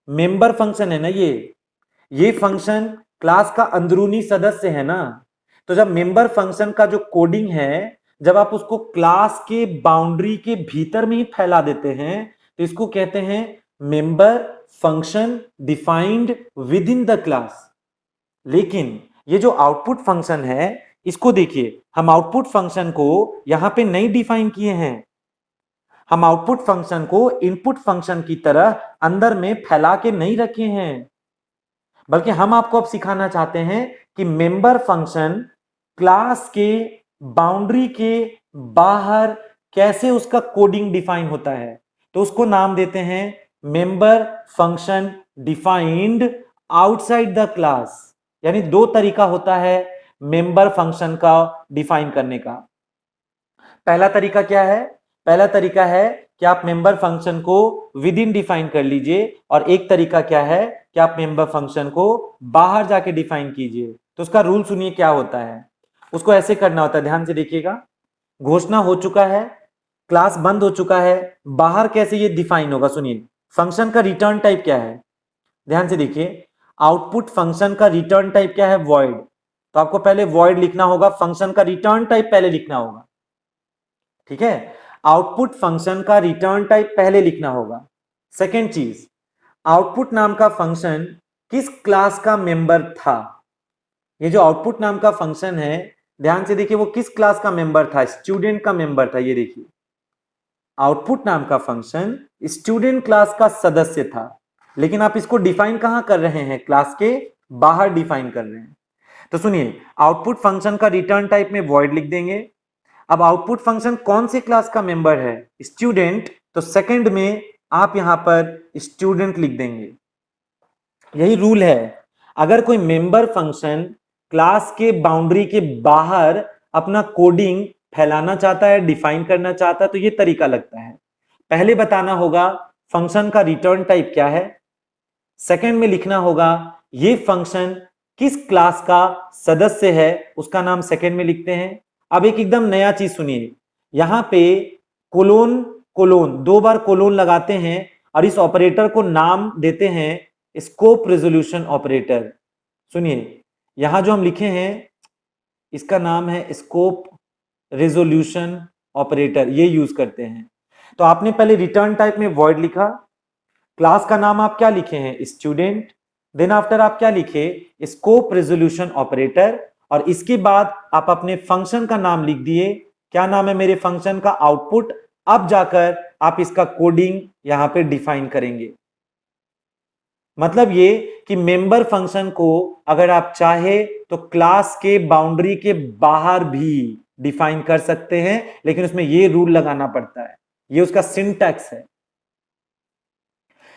मेंबर फंक्शन है ना, ये फंक्शन क्लास का अंदरूनी सदस्य है ना। तो जब मेंबर फंक्शन का जो कोडिंग है, जब आप उसको क्लास के बाउंड्री के भीतर में ही फैला देते हैं तो इसको कहते हैं member function defined with in the class. लेकिन ये जो आउटपुट फंक्शन है, इसको देखिए, हम आउटपुट फंक्शन को यहां पे नहीं डिफाइन किए हैं, हम आउटपुट फंक्शन को इनपुट फंक्शन की तरह अंदर में फैला के नहीं रखे हैं, बल्कि हम आपको अब सिखाना चाहते हैं कि मेंबर फंक्शन क्लास के बाउंड्री के बाहर कैसे उसका कोडिंग डिफाइन होता है। तो उसको नाम देते हैं member function defined outside the class. यानी दो तरीका होता है मेंबर फंक्शन का डिफाइन करने का। पहला तरीका क्या है? पहला तरीका है कि आप मेंबर फंक्शन को विद इन डिफाइन कर लीजिए, और एक तरीका क्या है कि आप मेंबर फंक्शन को बाहर जाके डिफाइन कीजिए। तो उसका रूल सुनिए क्या होता है। उसको ऐसे करना होता है, ध्यान से देखिएगा। घोषणा हो चुका है, क्लास बंद हो चुका है, बाहर कैसे ये डिफाइन होगा, सुनिए। फंक्शन का रिटर्न टाइप क्या है? ध्यान से देखिए, आउटपुट फंक्शन का रिटर्न टाइप क्या है? वॉइड। तो आपको पहले वॉइड लिखना होगा, फंक्शन का रिटर्न टाइप पहले लिखना होगा, ठीक है? आउटपुट फंक्शन का रिटर्न टाइप पहले लिखना होगा। सेकेंड चीज, आउटपुट नाम का फंक्शन किस क्लास का मेंबर था? ये जो आउटपुट नाम का फंक्शन है, ध्यान से देखिए वो किस क्लास का मेंबर था? स्टूडेंट का मेंबर था। ये देखिए, आउटपुट नाम का फंक्शन स्टूडेंट क्लास का सदस्य था, लेकिन आप इसको डिफाइन कहां कर रहे हैं? क्लास के बाहर डिफाइन कर रहे हैं। तो सुनिए, आउटपुट फंक्शन का रिटर्न टाइप में वॉइड लिख देंगे। अब आउटपुट फंक्शन कौन से क्लास का मेंबर है? स्टूडेंट। तो सेकंड में आप यहां पर स्टूडेंट लिख देंगे। यही रूल है, अगर कोई मेंबर फंक्शन क्लास के बाउंड्री के बाहर अपना कोडिंग फैलाना चाहता है, डिफाइन करना चाहता है, तो ये तरीका लगता है। पहले बताना होगा फंक्शन का रिटर्न टाइप क्या है, सेकंड में लिखना होगा ये फंक्शन किस क्लास का सदस्य है, उसका नाम सेकंड में लिखते हैं। अब एक एकदम नया चीज सुनिए, यहां पे कोलोन कोलोन दो बार कोलोन लगाते हैं और इस ऑपरेटर को नाम देते हैं स्कोप रेजोल्यूशन ऑपरेटर। सुनिए, यहां जो हम लिखे हैं इसका नाम है स्कोप रेजोल्यूशन ऑपरेटर, ये यूज करते हैं। तो आपने पहले रिटर्न टाइप में वॉइड लिखा, क्लास का नाम आप क्या लिखे हैं? स्टूडेंट। देन आफ्टर आप क्या लिखे? Scope resolution operator. और इसके बाद आप अपने फंक्शन का नाम लिख दिए। क्या नाम है मेरे फंक्शन का? आउटपुट। अब जाकर आप इसका कोडिंग यहां पे डिफाइन करेंगे। मतलब ये कि मेंबर फंक्शन को अगर आप चाहे तो क्लास के बाउंड्री के बाहर भी डिफाइन कर सकते हैं, लेकिन उसमें ये रूल लगाना पड़ता है, ये उसका सिंटैक्स है।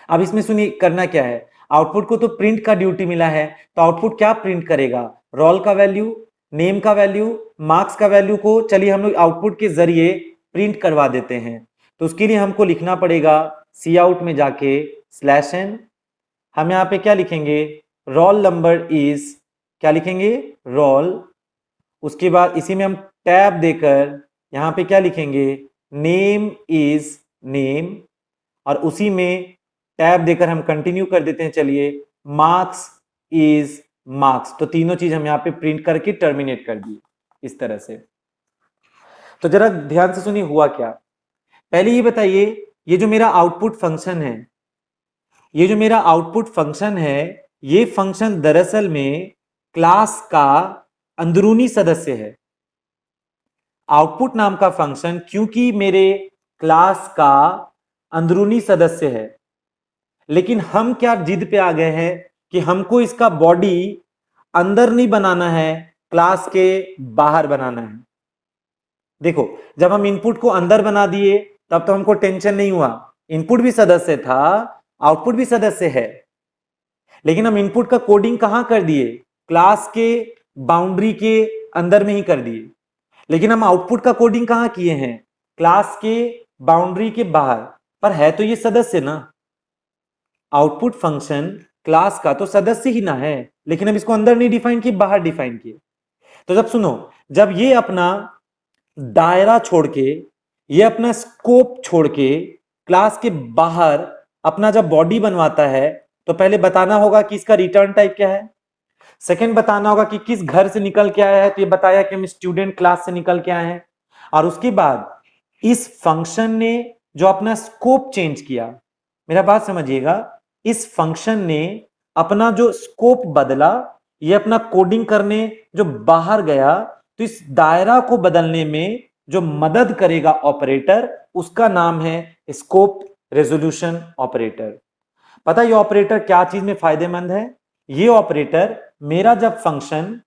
अब इसमें सुनिए करना क्या है, आउटपुट को तो प्रिंट का ड्यूटी मिला है, तो आउटपुट क्या प्रिंट करेगा? रोल का वैल्यू, नेम का वैल्यू, मार्क्स का वैल्यू को चलिए हम लोग आउटपुट के जरिए प्रिंट करवा देते हैं। तो उसके लिए हमको लिखना पड़ेगा सी आउट में जाके /n। हम यहाँ पे क्या लिखेंगे? रोल नंबर इज, क्या लिखेंगे? रोल। उसके बाद इसी में हम टैब देकर यहाँ पे क्या लिखेंगे? Name is name. और उसी में टैब देकर हम कंटिन्यू कर देते हैं, चलिए मार्क्स इज मार्क्स। तो तीनों चीज हम यहाँ पे प्रिंट करके टर्मिनेट कर दिए इस तरह से। तो जरा ध्यान से सुनिए हुआ क्या। पहले ये बताइए, ये जो मेरा आउटपुट फंक्शन है, ये जो मेरा आउटपुट फंक्शन है, ये फंक्शन दरअसल में क्लास का अंदरूनी सदस्य है। आउटपुट नाम का फंक्शन क्योंकि मेरे क्लास का अंदरूनी सदस्य है, लेकिन हम क्या जिद पे आ गए हैं कि हमको इसका बॉडी अंदर नहीं बनाना है, क्लास के बाहर बनाना है। देखो, जब हम इनपुट को अंदर बना दिए तब तो हमको टेंशन नहीं हुआ, इनपुट भी सदस्य था, आउटपुट भी सदस्य है। लेकिन हम इनपुट का कोडिंग कहां कर दिए? क्लास के बाउंड्री के अंदर में ही कर दिए। लेकिन हम आउटपुट का कोडिंग कहां किए हैं? क्लास के बाउंड्री के बाहर। पर है तो ये सदस्य ना, आउटपुट फंक्शन क्लास का तो सदस्य ही ना है, लेकिन हम इसको अंदर नहीं डिफाइन किए, बाहर डिफाइन किए। तो जब सुनो, जब ये अपना दायरा छोड़ के, ये अपना स्कोप छोड़ के क्लास के बाहर अपना जब बॉडी बनवाता है, तो पहले बताना होगा कि इसका रिटर्न टाइप क्या है, सेकंड बताना होगा कि किस घर से निकल के आया है, तो ये बताया कि हम स्टूडेंट क्लास से निकल के आए हैं। और उसके बाद इस फंक्शन ने जो अपना स्कोप चेंज किया, मेरा बात समझिएगा, इस फंक्शन ने अपना जो स्कोप बदला, ये अपना कोडिंग करने जो बाहर गया, तो इस दायरा को बदलने में जो मदद करेगा ऑपरेटर, उसका नाम है स्कोप रेजोल्यूशन ऑपरेटर। पता है ये ऑपरेटर क्या चीज में फायदेमंद है? ये ऑपरेटर मेरा जब फंक्शन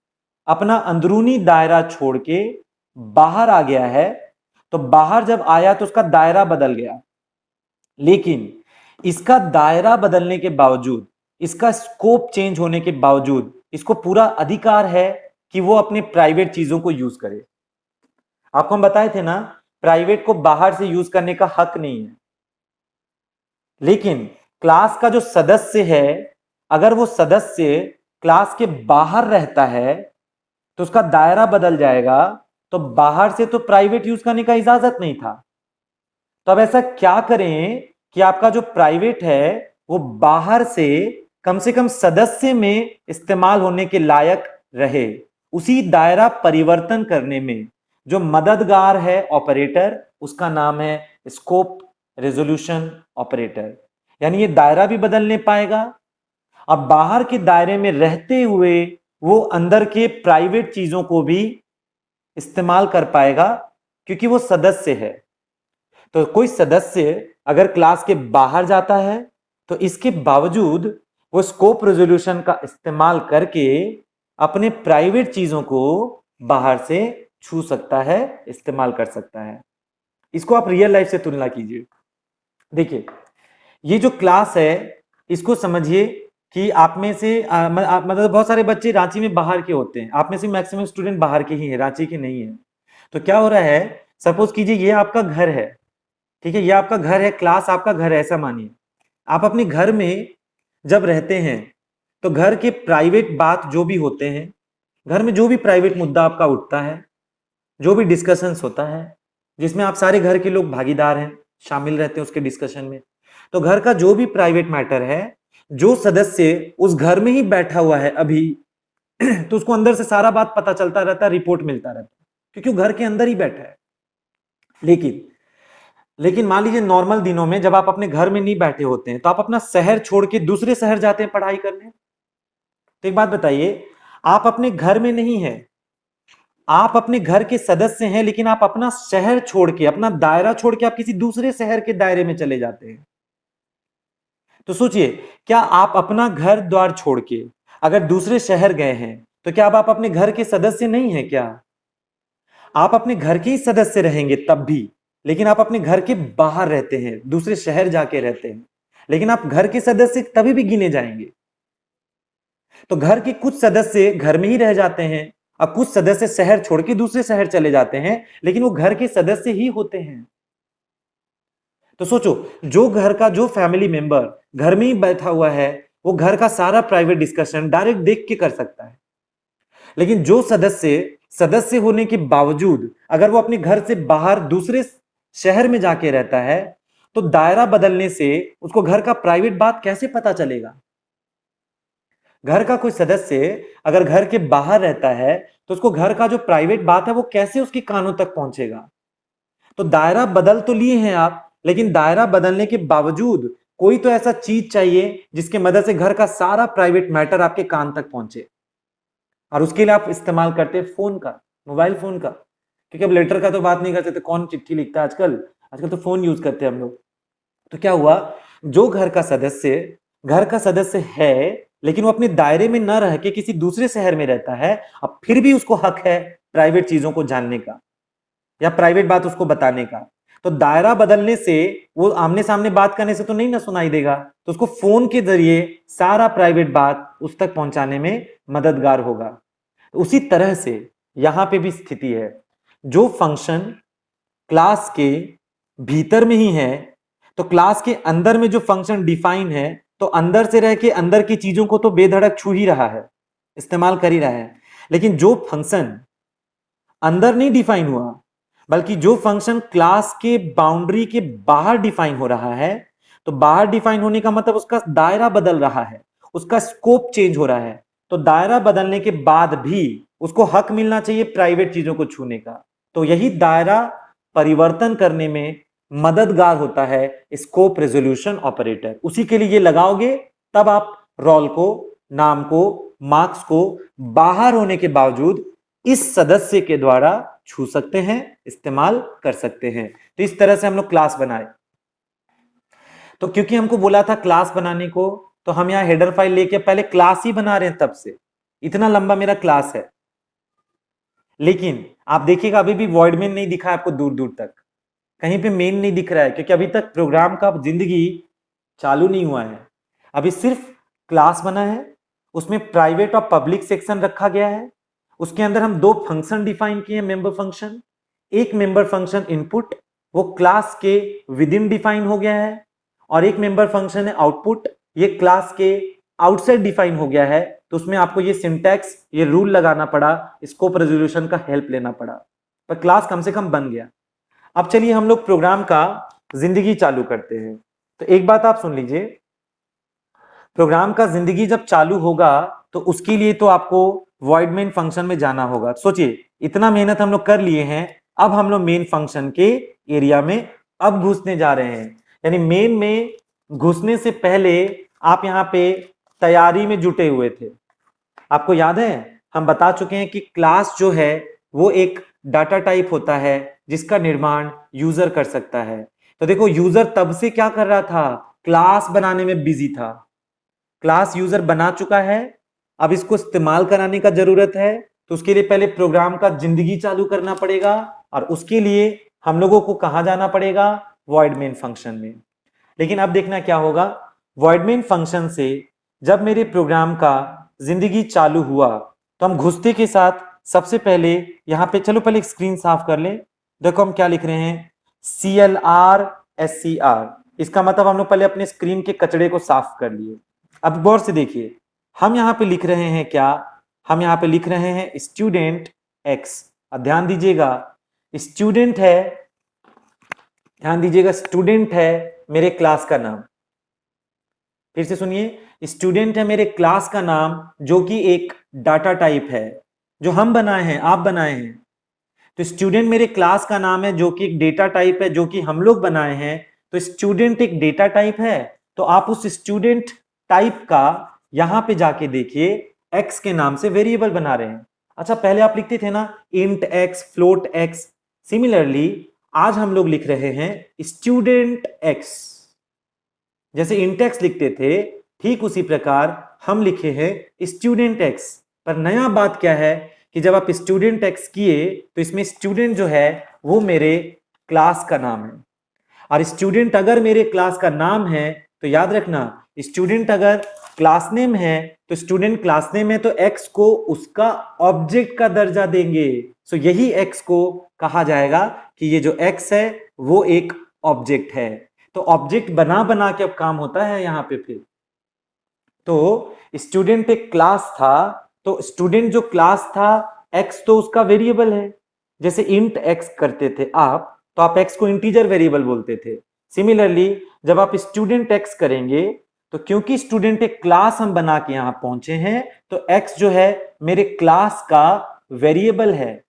अपना अंदरूनी दायरा छोड़ के बाहर आ गया है, तो बाहर जब आया तो उसका दायरा बदल गया, लेकिन इसका दायरा बदलने के बावजूद, इसका स्कोप चेंज होने के बावजूद, इसको पूरा अधिकार है कि वो अपने प्राइवेट चीजों को यूज करे। आपको हम बताए थे ना, प्राइवेट को बाहर से यूज करने का हक नहीं है। लेकिन क्लास का जो सदस्य है, अगर वो सदस्य क्लास के बाहर रहता है तो उसका दायरा बदल जाएगा, तो बाहर से तो प्राइवेट यूज करने का इजाजत नहीं था। तो अब ऐसा क्या करें कि आपका जो प्राइवेट है वो बाहर से कम सदस्य में इस्तेमाल होने के लायक रहे। उसी दायरा परिवर्तन करने में जो मददगार है ऑपरेटर, उसका नाम है स्कोप रेजोल्यूशन ऑपरेटर। यानी ये दायरा भी बदलने पाएगा, अब बाहर के दायरे में रहते हुए वो अंदर के प्राइवेट चीजों को भी इस्तेमाल कर पाएगा क्योंकि वो सदस्य है। तो कोई सदस्य अगर क्लास के बाहर जाता है तो इसके बावजूद वो स्कोप रेजोल्यूशन का इस्तेमाल करके अपने प्राइवेट चीजों को बाहर से छू सकता है, इस्तेमाल कर सकता है। इसको आप रियल लाइफ से तुलना कीजिए। देखिए, ये जो क्लास है इसको समझिए कि आप में से मतलब बहुत सारे बच्चे रांची में बाहर के होते हैं, आप में से मैक्सिमम स्टूडेंट बाहर के ही हैं, रांची के नहीं है। तो क्या हो रहा है, सपोज कीजिए ये आपका घर है, ठीक है, ये आपका घर है, क्लास आपका घर है, ऐसा मानिए। आप अपने घर में जब रहते हैं तो घर के प्राइवेट बात जो भी होते हैं, घर में जो भी प्राइवेट मुद्दा आपका उठता है, जो भी डिस्कशंस होता है जिसमें आप सारे घर के लोग भागीदार हैं, शामिल रहते हैं उसके डिस्कशन में, तो घर का जो भी प्राइवेट मैटर है, जो सदस्य उस घर में ही बैठा हुआ है अभी तो उसको अंदर से सारा बात पता चलता रहता है, रिपोर्ट मिलता रहता है, क्योंकि वो घर के अंदर ही बैठा है। लेकिन मान लीजिए नॉर्मल दिनों में जब आप अपने घर में नहीं बैठे होते हैं तो आप अपना शहर छोड़ के दूसरे शहर जाते हैं पढ़ाई करने। तो एक बात बताइए, आप अपने घर में नहीं है, आप अपने घर के सदस्य हैं, लेकिन आप अपना शहर छोड़ के, अपना दायरा छोड़ के आप किसी दूसरे शहर के दायरे में चले जाते हैं। तो सोचिए, क्या आप अपना घर द्वार छोड़ के अगर दूसरे शहर गए हैं तो क्या अब आप अपने घर के सदस्य नहीं हैं? क्या आप अपने घर के ही सदस्य रहेंगे तब भी, लेकिन आप अपने घर के बाहर रहते हैं, दूसरे शहर जाके रहते हैं, लेकिन आप घर के सदस्य तभी भी गिने जाएंगे। तो घर के कुछ सदस्य घर में ही रह जाते हैं, अब कुछ सदस्य शहर छोड़ के दूसरे शहर चले जाते हैं, लेकिन वो घर के सदस्य ही होते हैं। तो सोचो, जो घर का जो फैमिली मेंबर घर में ही बैठा हुआ है, वो घर का सारा प्राइवेट डिस्कशन डायरेक्ट देख के कर सकता है, लेकिन जो सदस्य होने के बावजूद अगर वो अपने घर से बाहर दूसरे शहर में जाके रहता है तो दायरा बदलने से उसको घर का प्राइवेट बात कैसे पता चलेगा? घर का कोई सदस्य अगर घर के बाहर रहता है तो उसको घर का जो प्राइवेट बात है वो कैसे उसके कानों तक पहुंचेगा? तो दायरा बदल तो लिए हैं आप, लेकिन दायरा बदलने के बावजूद कोई तो ऐसा चीज चाहिए जिसके मदद से घर का सारा प्राइवेट मैटर आपके कान तक पहुंचे, और उसके लिए आप इस्तेमाल करते हैं फोन का, मोबाइल फोन का, क्योंकि अब लेटर का तो बात नहीं कर सकते, कौन चिट्ठी लिखता है आजकल, आजकल तो फोन यूज करते हैं हम लोग। तो क्या हुआ, जो घर का सदस्य है लेकिन वो अपने दायरे में न रह के किसी दूसरे शहर में रहता है, अब फिर भी उसको हक है प्राइवेट चीजों को जानने का या प्राइवेट बात उसको बताने का। तो दायरा बदलने से वो आमने सामने बात करने से तो नहीं ना सुनाई देगा, तो उसको फोन के जरिए सारा प्राइवेट बात उस तक पहुंचाने में मददगार होगा। तो उसी तरह से यहां पे भी स्थिति है, जो फंक्शन क्लास के भीतर में ही है, तो क्लास के अंदर में जो फंक्शन डिफाइन है, तो अंदर से रह के अंदर की चीजों को तो बेधड़क छू ही रहा है, इस्तेमाल कर ही रहा है। लेकिन जो फंक्शन अंदर नहीं डिफाइन हुआ, बल्कि जो फंक्शन क्लास के बाउंड्री के बाहर डिफाइन हो रहा है, तो बाहर डिफाइन होने का मतलब उसका दायरा बदल रहा है, उसका स्कोप चेंज हो रहा है। तो दायरा बदलने के बाद भी उसको हक मिलना चाहिए प्राइवेट चीजों को छूने का। तो यही दायरा परिवर्तन करने में मददगार होता है स्कोप रेजोल्यूशन ऑपरेटर। उसी के लिए ये लगाओगे तब आप रोल को, नाम को, मार्क्स को बाहर होने के बावजूद इस सदस्य के द्वारा छू सकते हैं, इस्तेमाल कर सकते हैं। तो इस तरह से हम लोग क्लास बनाए। तो क्योंकि हमको बोला था क्लास बनाने को, तो हम यहां हेडर फाइल लेके पहले क्लास ही बना रहे हैं, तब से इतना लंबा मेरा क्लास है। लेकिन आप देखिएगा अभी भी वॉइड मेन नहीं दिखा आपको, दूर दूर तक कहीं पे मेन नहीं दिख रहा है, क्योंकि अभी तक प्रोग्राम का जिंदगी चालू नहीं हुआ है। अभी सिर्फ क्लास बना है, उसमें प्राइवेट और पब्लिक सेक्शन रखा गया है, उसके अंदर हम दो फंक्शन डिफाइन किए, मेंबर फंक्शन। एक मेंबर फंक्शन इनपुट, वो क्लास के विद इन डिफाइन हो गया है, और एक मेंबर फंक्शन है आउटपुट, ये क्लास के आउटसाइड डिफाइन हो गया है। तो उसमें आपको ये सिंटैक्स, ये रूल लगाना पड़ा, स्कोप रेजोल्यूशन का हेल्प लेना पड़ा, पर क्लास कम से कम बन गया। अब चलिए हम लोग प्रोग्राम का जिंदगी चालू करते हैं। तो एक बात आप सुन लीजिए, प्रोग्राम का जिंदगी जब चालू होगा तो उसके लिए तो आपको वॉइड मेन फंक्शन में जाना होगा। सोचिए, इतना मेहनत हम लोग कर लिए हैं, अब हम लोग मेन फंक्शन के एरिया में अब घुसने जा रहे हैं। यानी मेन में घुसने से पहले आप यहां पे तैयारी में जुटे हुए थे। आपको याद है, हम बता चुके हैं कि क्लास जो है वो एक डाटा टाइप होता है जिसका निर्माण यूजर कर सकता है। तो देखो, यूजर तब से क्या कर रहा था, क्लास बनाने में बिजी था। क्लास यूजर बना चुका है, अब इसको इस्तेमाल कराने का जरूरत है, तो उसके लिए पहले प्रोग्राम का जिंदगी चालू करना पड़ेगा, और उसके लिए हम लोगों को कहां जाना पड़ेगा, वॉइड मेन फंक्शन में। लेकिन अब देखना क्या होगा, वॉइड मेन फंक्शन से जब मेरे प्रोग्राम का जिंदगी चालू हुआ तो हम घुसते के साथ सबसे पहले यहां पे, चलो पहले स्क्रीन साफ कर ले। देखो हम क्या लिख रहे हैं, CLR SCR। इसका मतलब हम लोग पहले अपने स्क्रीन के कचड़े को साफ कर लिए। अब गौर से देखिए, हम यहां पे लिख रहे हैं क्या, हम यहां पे लिख रहे हैं स्टूडेंट एक्स। अब ध्यान दीजिएगा, स्टूडेंट है, ध्यान दीजिएगा, स्टूडेंट है मेरे क्लास का नाम। फिर से सुनिए, स्टूडेंट है मेरे क्लास का नाम जो कि एक डाटा टाइप है, जो हम बनाए हैं, आप बनाए हैं। तो स्टूडेंट मेरे क्लास का नाम है जो कि एक डेटा टाइप है, जो कि हम लोग बनाए हैं। तो स्टूडेंट एक डेटा टाइप है, तो आप उस स्टूडेंट टाइप का यहां पे जाके देखिए एक्स के नाम से वेरिएबल बना रहे हैं। अच्छा, पहले आप लिखते थे ना int x, float x. Similarly आज हम लोग लिख रहे हैं स्टूडेंट एक्स। जैसे इंट एक्स लिखते थे, ठीक उसी प्रकार हम लिखे हैं स्टूडेंट एक्स। पर नया बात क्या है कि जब आप स्टूडेंट एक्स किए तो इसमें स्टूडेंट जो है वो मेरे क्लास का नाम है। और स्टूडेंट अगर मेरे क्लास का नाम है तो याद रखना, स्टूडेंट अगर क्लास नेम है तो स्टूडेंट क्लास नेम है, तो एक्स को उसका ऑब्जेक्ट का दर्जा देंगे। सो यही एक्स को कहा जाएगा कि ये जो एक्स है वो एक ऑब्जेक्ट है। तो ऑब्जेक्ट बना बना के अब काम होता है यहां पे। फिर तो स्टूडेंट एक क्लास था, तो स्टूडेंट जो क्लास था, एक्स तो उसका वेरिएबल है। जैसे इंट एक्स करते थे आप, तो आप एक्स को इंटीजर वेरिएबल बोलते थे। सिमिलरली जब आप स्टूडेंट एक्स करेंगे, तो क्योंकि स्टूडेंट एक क्लास हम बना के यहां पहुंचे हैं, तो एक्स जो है मेरे क्लास का वेरिएबल है।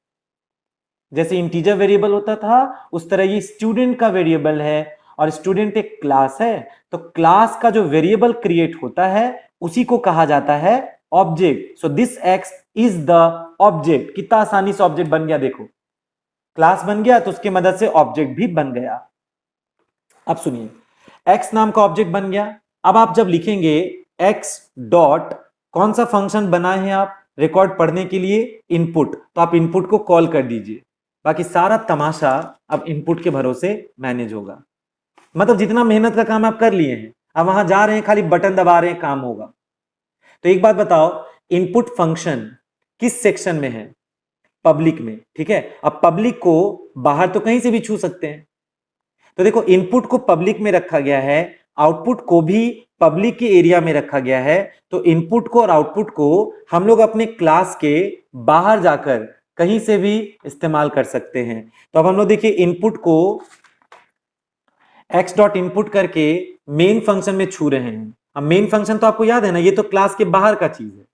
जैसे इंटीजर वेरिएबल होता था उस तरह ये स्टूडेंट का वेरिएबल है, और स्टूडेंट एक क्लास है, तो क्लास का जो वेरिएबल क्रिएट होता है उसी को कहा जाता है object. So this x is the object. कितना आसानी से ऑब्जेक्ट बन गया, देखो क्लास बन गया तो उसकी मदद से ऑब्जेक्ट भी बन गया। अब सुनिए, एक्स नाम का ऑब्जेक्ट बन गया। अब आप जब लिखेंगे एक्स डॉट, कौन सा फंक्शन बनाए हैं आप रिकॉर्ड पढ़ने के लिए, इनपुट, तो आप इनपुट को कॉल कर दीजिए। बाकी सारा तमाशा अब इनपुट के भरोसे मैनेज होगा। मतलब जितना मेहनत का काम आप कर लिए हैं, अब वहां जा रहे हैं, खाली बटन दबा रहे हैं, काम होगा। तो एक बात बताओ, इनपुट फंक्शन किस सेक्शन में है, पब्लिक में, ठीक है। अब पब्लिक को बाहर तो कहीं से भी छू सकते हैं, तो देखो इनपुट को पब्लिक में रखा गया है, आउटपुट को भी पब्लिक के एरिया में रखा गया है। तो इनपुट को और आउटपुट को हम लोग अपने क्लास के बाहर जाकर कहीं से भी इस्तेमाल कर सकते हैं। तो अब हम लोग देखिए इनपुट को एक्स डॉट इनपुट करके मेन फंक्शन में छू रहे हैं। अब मेन फंक्शन तो आपको याद है ना, ये तो क्लास के बाहर का चीज है।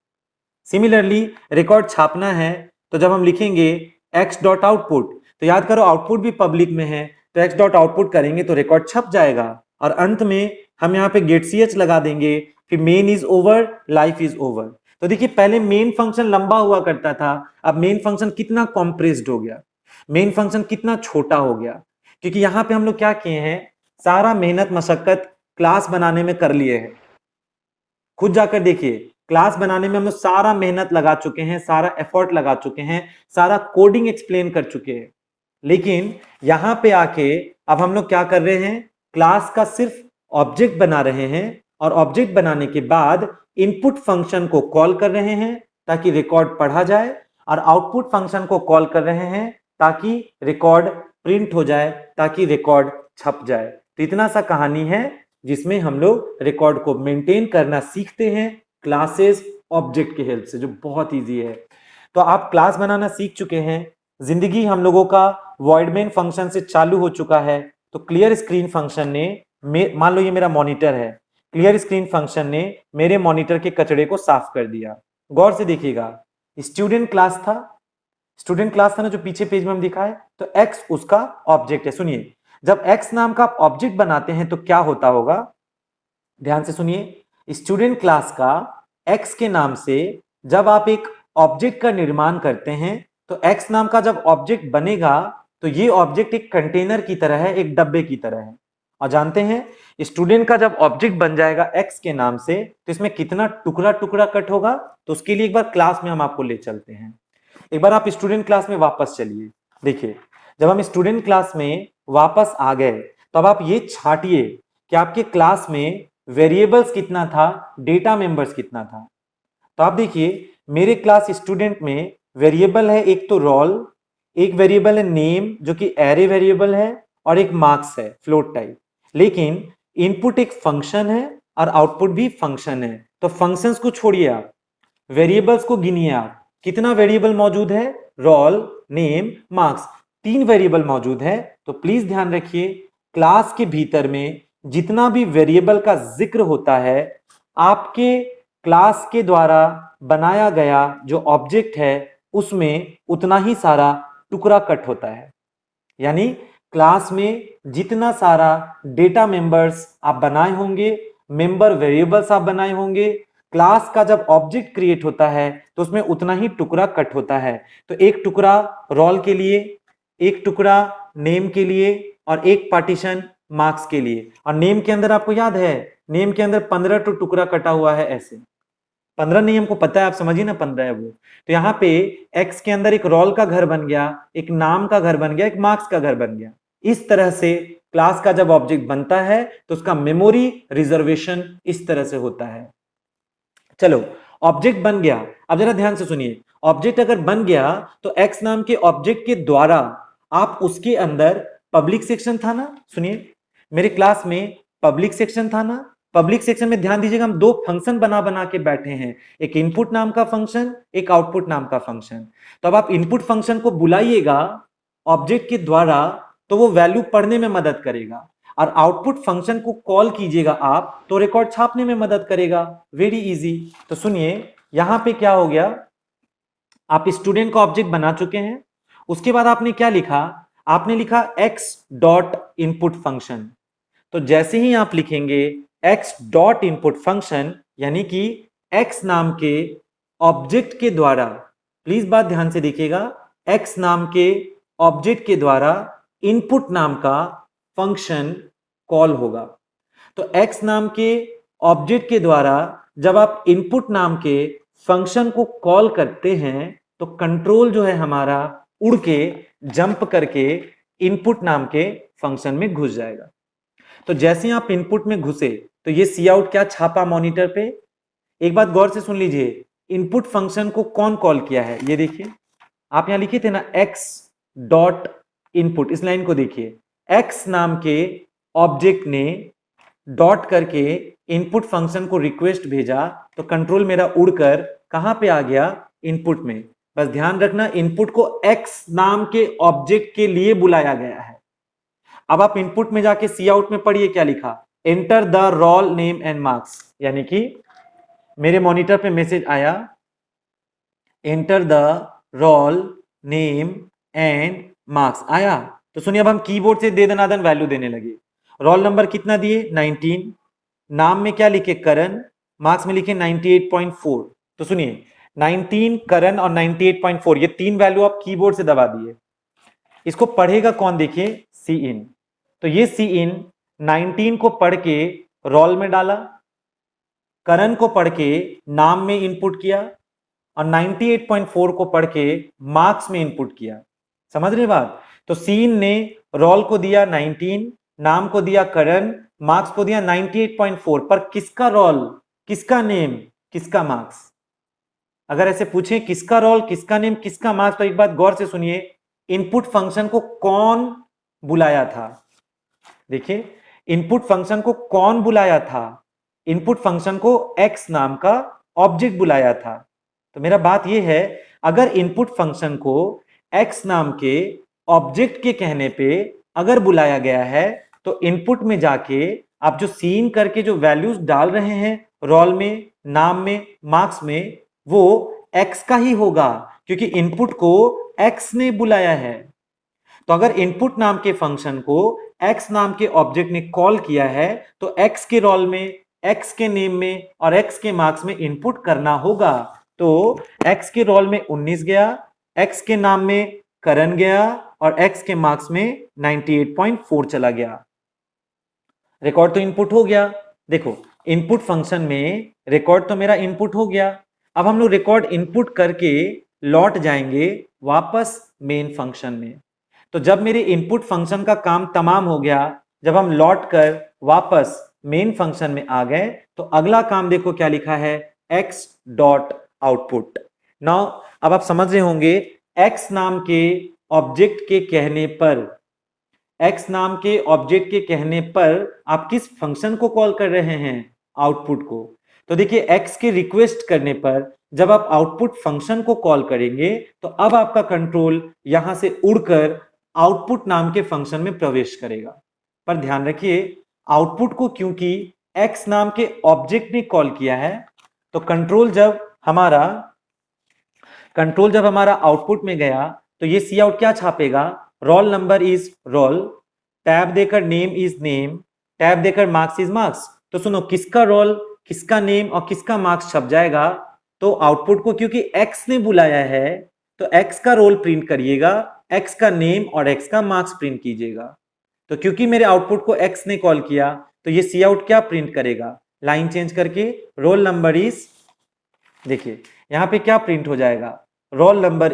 सिमिलरली रिकॉर्ड छापना है, तो जब हम लिखेंगे एक्स डॉट आउटपुट, तो याद करो आउटपुट भी पब्लिक में है, तो एक्स डॉट आउटपुट करेंगे तो रिकॉर्ड छप जाएगा। और अंत में हम यहाँ पे गेट ch लगा देंगे, फिर main is over, life is over. तो देखिए पहले मेन फंक्शन लंबा हुआ करता था, अब मेन फंक्शन कितना कॉम्प्रेस्ड हो गया, मेन फंक्शन कितना छोटा हो गया। क्योंकि यहाँ पे हम लोग क्या किए हैं, सारा मेहनत मशक्कत क्लास बनाने में कर लिए हैं। खुद जाकर देखिए, क्लास बनाने में हम लोग सारा मेहनत लगा चुके हैं, सारा एफर्ट लगा चुके हैं, सारा कोडिंग एक्सप्लेन कर चुके हैं। लेकिन यहां पे आके अब हम लोग क्या कर रहे हैं, क्लास का सिर्फ ऑब्जेक्ट बना रहे हैं, और ऑब्जेक्ट बनाने के बाद इनपुट फंक्शन को कॉल कर रहे हैं ताकि रिकॉर्ड पढ़ा जाए, और आउटपुट फंक्शन को कॉल कर रहे हैं ताकि रिकॉर्ड प्रिंट हो जाए, ताकि रिकॉर्ड छप जाए। तो इतना सा कहानी है जिसमें हम लोग रिकॉर्ड को मेंटेन करना सीखते हैं क्लासेस ऑब्जेक्ट की हेल्प से, जो बहुत इजी है। तो आप क्लास बनाना सीख चुके हैं, जिंदगी हम लोगों का वॉइड मेन फंक्शन से चालू हो चुका है। तो क्लियर स्क्रीन फंक्शन ने मान लो ये मेरा मॉनिटर है, क्लियर स्क्रीन फंक्शन ने मेरे मॉनिटर के कचड़े को साफ कर दिया। गौर से देखिएगा, स्टूडेंट क्लास था, स्टूडेंट क्लास था ना जो पीछे पेज में हम दिखा है, तो एक्स उसका ऑब्जेक्ट है। सुनिए, जब एक्स नाम का आप ऑब्जेक्ट बनाते हैं तो क्या होता होगा, ध्यान से सुनिए, स्टूडेंट क्लास का एक्स के नाम से जब आप एक ऑब्जेक्ट का निर्माण करते हैं तो एक्स नाम का जब ऑब्जेक्ट बनेगा तो ये ऑब्जेक्ट एक कंटेनर की तरह है, एक डब्बे की तरह है। और जानते हैं स्टूडेंट का जब ऑब्जेक्ट बन जाएगा एक्स के नाम से तो इसमें कितना टुकड़ा टुकड़ा कट होगा, तो उसके लिए एक बार क्लास में हम आपको ले चलते हैं। एक बार आप स्टूडेंट क्लास में वापस चलिए। देखिए, जब हम स्टूडेंट क्लास में वापस आ गए तब आप ये छांटिए कि आपके क्लास में वेरिएबल्स कितना था, डेटा मेंबर्स कितना था। तो आप देखिए, मेरे क्लास स्टूडेंट में वेरिएबल है एक तो रोल, एक वेरिएबल है नेम जो कि एरे वेरिएबल है, और एक मार्क्स है फ्लोट टाइप। लेकिन इनपुट एक फंक्शन है और आउटपुट भी फंक्शन है। तो फंक्शंस को छोड़िए, आप वेरिएबल्स को गिनिए। आप कितना वेरिएबल मौजूद है, रोल, नेम, मार्क्स, 3 वेरिएबल मौजूद है। तो प्लीज ध्यान रखिए, क्लास के भीतर में जितना भी वेरिएबल का जिक्र होता है, आपके क्लास के द्वारा बनाया गया जो ऑब्जेक्ट है उसमें उतना ही सारा टुकड़ा कट होता है। यानी क्लास में जितना सारा डेटा मेंबर्स आप बनाए होंगे, मेंबर वेरिएबल्स आप बनाए होंगे, क्लास का जब ऑब्जेक्ट क्रिएट होता है तो उसमें उतना ही टुकड़ा कट होता है। तो एक टुकड़ा रोल के लिए, एक टुकड़ा नेम के लिए, और एक पार्टीशन मार्क्स के लिए। और नेम के अंदर आपको याद है, नेम के अंदर 15 टुकड़ा कटा हुआ है, ऐसे 15 नहीं हमको पता है, आप समझिए ना 15 है वो। तो यहाँ पे एक्स के अंदर एक रोल का घर बन गया, एक नाम का घर बन गया, एक मार्क्स का घर बन गया। इस तरह से क्लास का जब ऑब्जेक्ट बनता है तो उसका मेमोरी रिजर्वेशन इस तरह से होता है। चलो, ऑब्जेक्ट बन गया, अब जरा ध्यान से सुनिए। ऑब्जेक्ट अगर बन गया तो एक्स नाम के ऑब्जेक्ट के द्वारा आप उसके अंदर पब्लिक सेक्शन था ना, सुनिए, मेरे क्लास में पब्लिक सेक्शन था ना। पब्लिक सेक्शन में ध्यान दीजिएगा, हम 2 फंक्शन बना बना के बैठे हैं, एक इनपुट नाम का फंक्शन, एक आउटपुट नाम का फंक्शन। तो अब आप इनपुट फंक्शन को बुलाइएगा ऑब्जेक्ट के द्वारा तो वो वैल्यू पढ़ने में मदद करेगा, और आउटपुट फंक्शन को कॉल कीजिएगा आप तो रिकॉर्ड छापने में मदद करेगा। Very easy. तो सुनिए, यहां पे क्या हो गया, आप स्टूडेंट का ऑब्जेक्ट बना चुके हैं। उसके बाद आपने क्या लिखा, आपने लिखा x डॉट इनपुट फंक्शन। तो जैसे ही आप लिखेंगे x डॉट इनपुट फंक्शन, यानी कि x नाम के ऑब्जेक्ट के द्वारा, प्लीज बात ध्यान से देखिएगा, x नाम के ऑब्जेक्ट के द्वारा इनपुट नाम का फंक्शन कॉल होगा। तो x नाम के ऑब्जेक्ट के द्वारा जब आप इनपुट नाम के फंक्शन को कॉल करते हैं तो कंट्रोल जो है हमारा उड़ के जंप करके इनपुट नाम के फंक्शन में घुस जाएगा। तो जैसे ही आप इनपुट में घुसे तो ये सी आउट क्या छापा मॉनिटर पे। एक बात गौर से सुन लीजिए, इनपुट फंक्शन को कौन कॉल किया है, ये देखिए, आप यहां लिखे थे ना x डॉट इनपुट, इस लाइन को देखिए, x नाम के ऑब्जेक्ट ने डॉट करके इनपुट फंक्शन को रिक्वेस्ट भेजा तो कंट्रोल मेरा उड़कर कहां पे आ गया, इनपुट में। बस ध्यान रखना, इनपुट को x नाम के ऑब्जेक्ट के लिए बुलाया गया है। अब आप इनपुट में जाके सी आउट में पढ़िए क्या लिखा, enter the roll name and marks, यानी कि मेरे मॉनिटर पे मैसेज आया, enter the roll name and marks आया। तो सुनिए, अब हम कीबोर्ड से दे दनादन वैल्यू देने लगे। रोल नंबर कितना दिए, 19, नाम में क्या लिखे, करण, मार्क्स में लिखे 98.4। तो सुनिए, 19 करण और 98.4, ये 3 वैल्यू आप कीबोर्ड से दबा दिए। इसको पढ़ेगा कौन, देखिए, सी इन। तो ये सी इन 19 को पढ़ के रोल में डाला, करण को पढ़ के नाम में इनपुट किया, और 98.4 को पढ़ के मार्क्स में इनपुट किया। समझ रहे बात। तो सीन ने रोल को दिया 19, नाम को दिया करण, मार्क्स को दिया 98.4, पर किसका रोल, किसका नेम, किसका मार्क्स। अगर ऐसे पूछे किसका रोल, किसका नेम, किसका मार्क्स, तो एक बात गौर से सुनिए, इनपुट फंक्शन को कौन बुलाया था। देखिए, इनपुट फंक्शन को कौन बुलाया था, इनपुट फंक्शन को x नाम का ऑब्जेक्ट बुलाया था। तो मेरा बात यह है, अगर इनपुट फंक्शन को x नाम के ऑब्जेक्ट के कहने पे अगर बुलाया गया है तो इनपुट में जाके आप जो सीन करके जो वैल्यूज डाल रहे हैं रोल में, नाम में, मार्क्स में, वो x का ही होगा क्योंकि इनपुट को x ने बुलाया है। तो अगर इनपुट नाम के फंक्शन को x नाम के ऑब्जेक्ट ने कॉल किया है तो x के रोल में, x के नेम में और x के मार्क्स में इनपुट करना होगा। तो x के रोल में 19 गया, x के नाम में करण गया और x के मार्क्स में 98.4 चला गया। रिकॉर्ड तो इनपुट हो गया। देखो इनपुट फंक्शन में रिकॉर्ड तो मेरा इनपुट हो गया। अब हम लोग रिकॉर्ड इनपुट करके लौट जाएंगे वापस मेन फंक्शन में। तो जब मेरे इनपुट फंक्शन का काम तमाम हो गया, जब हम लौट कर वापस मेन फंक्शन में आ गए, तो अगला काम देखो क्या लिखा है, x डॉट आउटपुट। नाउ अब आप समझ रहे होंगे x नाम के ऑब्जेक्ट के कहने पर, x नाम के ऑब्जेक्ट के कहने पर आप किस फंक्शन को कॉल कर रहे हैं, आउटपुट को। तो देखिए x के रिक्वेस्ट करने पर जब आप आउटपुट फंक्शन को कॉल करेंगे तो अब आपका कंट्रोल यहां से उड़कर आउटपुट नाम के फंक्शन में प्रवेश करेगा। पर ध्यान रखिए आउटपुट को क्योंकि x नाम के ऑब्जेक्ट ने कॉल किया है, तो कंट्रोल जब हमारा आउटपुट में गया तो ये सी आउट क्या छापेगा, roll number is roll, tab देकर नेम इज नेम, टैब देकर मार्क्स इज मार्क्स। तो सुनो किसका रोल, किसका नेम और किसका मार्क्स छप जाएगा, तो आउटपुट को क्योंकि x ने बुलाया है तो x का रोल प्रिंट करिएगा, x का नेम और x का मार्क्स प्रिंट कीजिएगा। तो क्योंकि मेरे आउटपुट को x ने कॉल किया तो ये सी आउट क्या प्रिंट करेगा, लाइन चेंज करके रोल नंबर इज, देखिए यहां पे क्या प्रिंट हो जाएगा, roll number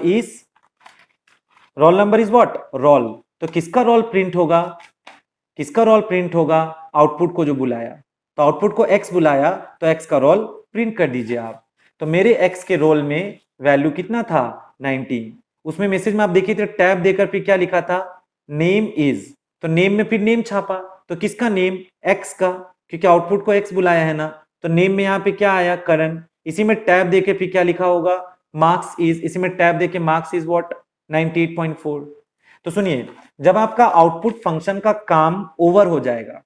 is what, roll. तो किसका रोल प्रिंट होगा, किसका रोल प्रिंट होगा, आउटपुट को जो बुलाया। तो आउटपुट को x बुलाया तो x का रोल प्रिंट कर दीजिए आप। तो मेरे x के रोल में वैल्यू कितना था, 19। उसमें मैसेज में आप देखिए तो टैब देकर फिर क्या लिखा था, नेम इज। तो नेम में फिर नेम छापा, तो किसका नेम, x का, क्योंकि आउटपुट को x बुलाया है ना। तो नेम में यहाँ पे क्या आया, करण। इसी में टैब देके फिर क्या लिखा होगा, मार्क्स इज। इसी में टैब देके मार्क्स इज व्हाट, 98.4। तो सुनिए जब आपका आउटपुट फंक्शन का काम ओवर हो जाएगा,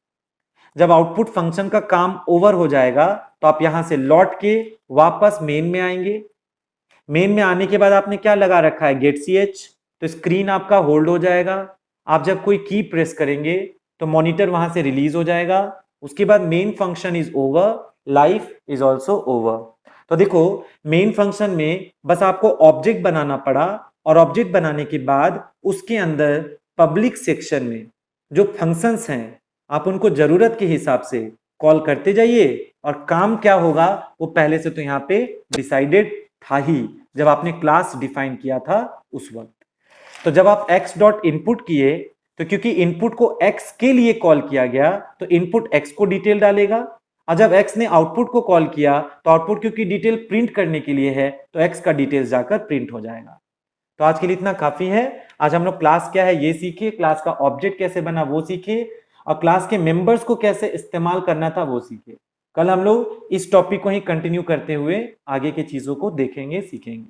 जब आउटपुट फंक्शन का काम ओवर हो जाएगा तो आप यहां से लौट के वापस मेन में आएंगे। मेन में आने के बाद आपने क्या लगा रखा है, गेट सी एच। तो स्क्रीन आपका होल्ड हो जाएगा। आप जब कोई की प्रेस करेंगे तो मॉनिटर वहां से रिलीज हो जाएगा। उसके बाद main function is over, life is also over. तो देखो मेन फंक्शन में बस आपको ऑब्जेक्ट बनाना पड़ा और ऑब्जेक्ट बनाने के बाद उसके अंदर पब्लिक सेक्शन में जो फंक्शंस हैं आप उनको जरूरत के हिसाब से कॉल करते जाइए और काम क्या होगा वो पहले से तो यहाँ पे डिसाइडेड था ही जब आपने क्लास डिफाइन किया था उस वक्त। तो जब आप x डॉट इनपुट किए तो क्योंकि इनपुट को x के लिए कॉल किया गया तो इनपुट x को डिटेल डालेगा, और जब x ने आउटपुट को कॉल किया तो आउटपुट क्योंकि डिटेल प्रिंट करने के लिए है तो x का डिटेल्स जाकर प्रिंट हो जाएगा। तो आज के लिए इतना काफी है। आज हम लोग क्लास क्या है ये सीखे, क्लास का ऑब्जेक्ट कैसे बना वो सीखे, और क्लास के मेंबर्स को कैसे इस्तेमाल करना था वो सीखे। कल हम लोग इस टॉपिक को ही कंटिन्यू करते हुए आगे की चीजों को देखेंगे, सीखेंगे।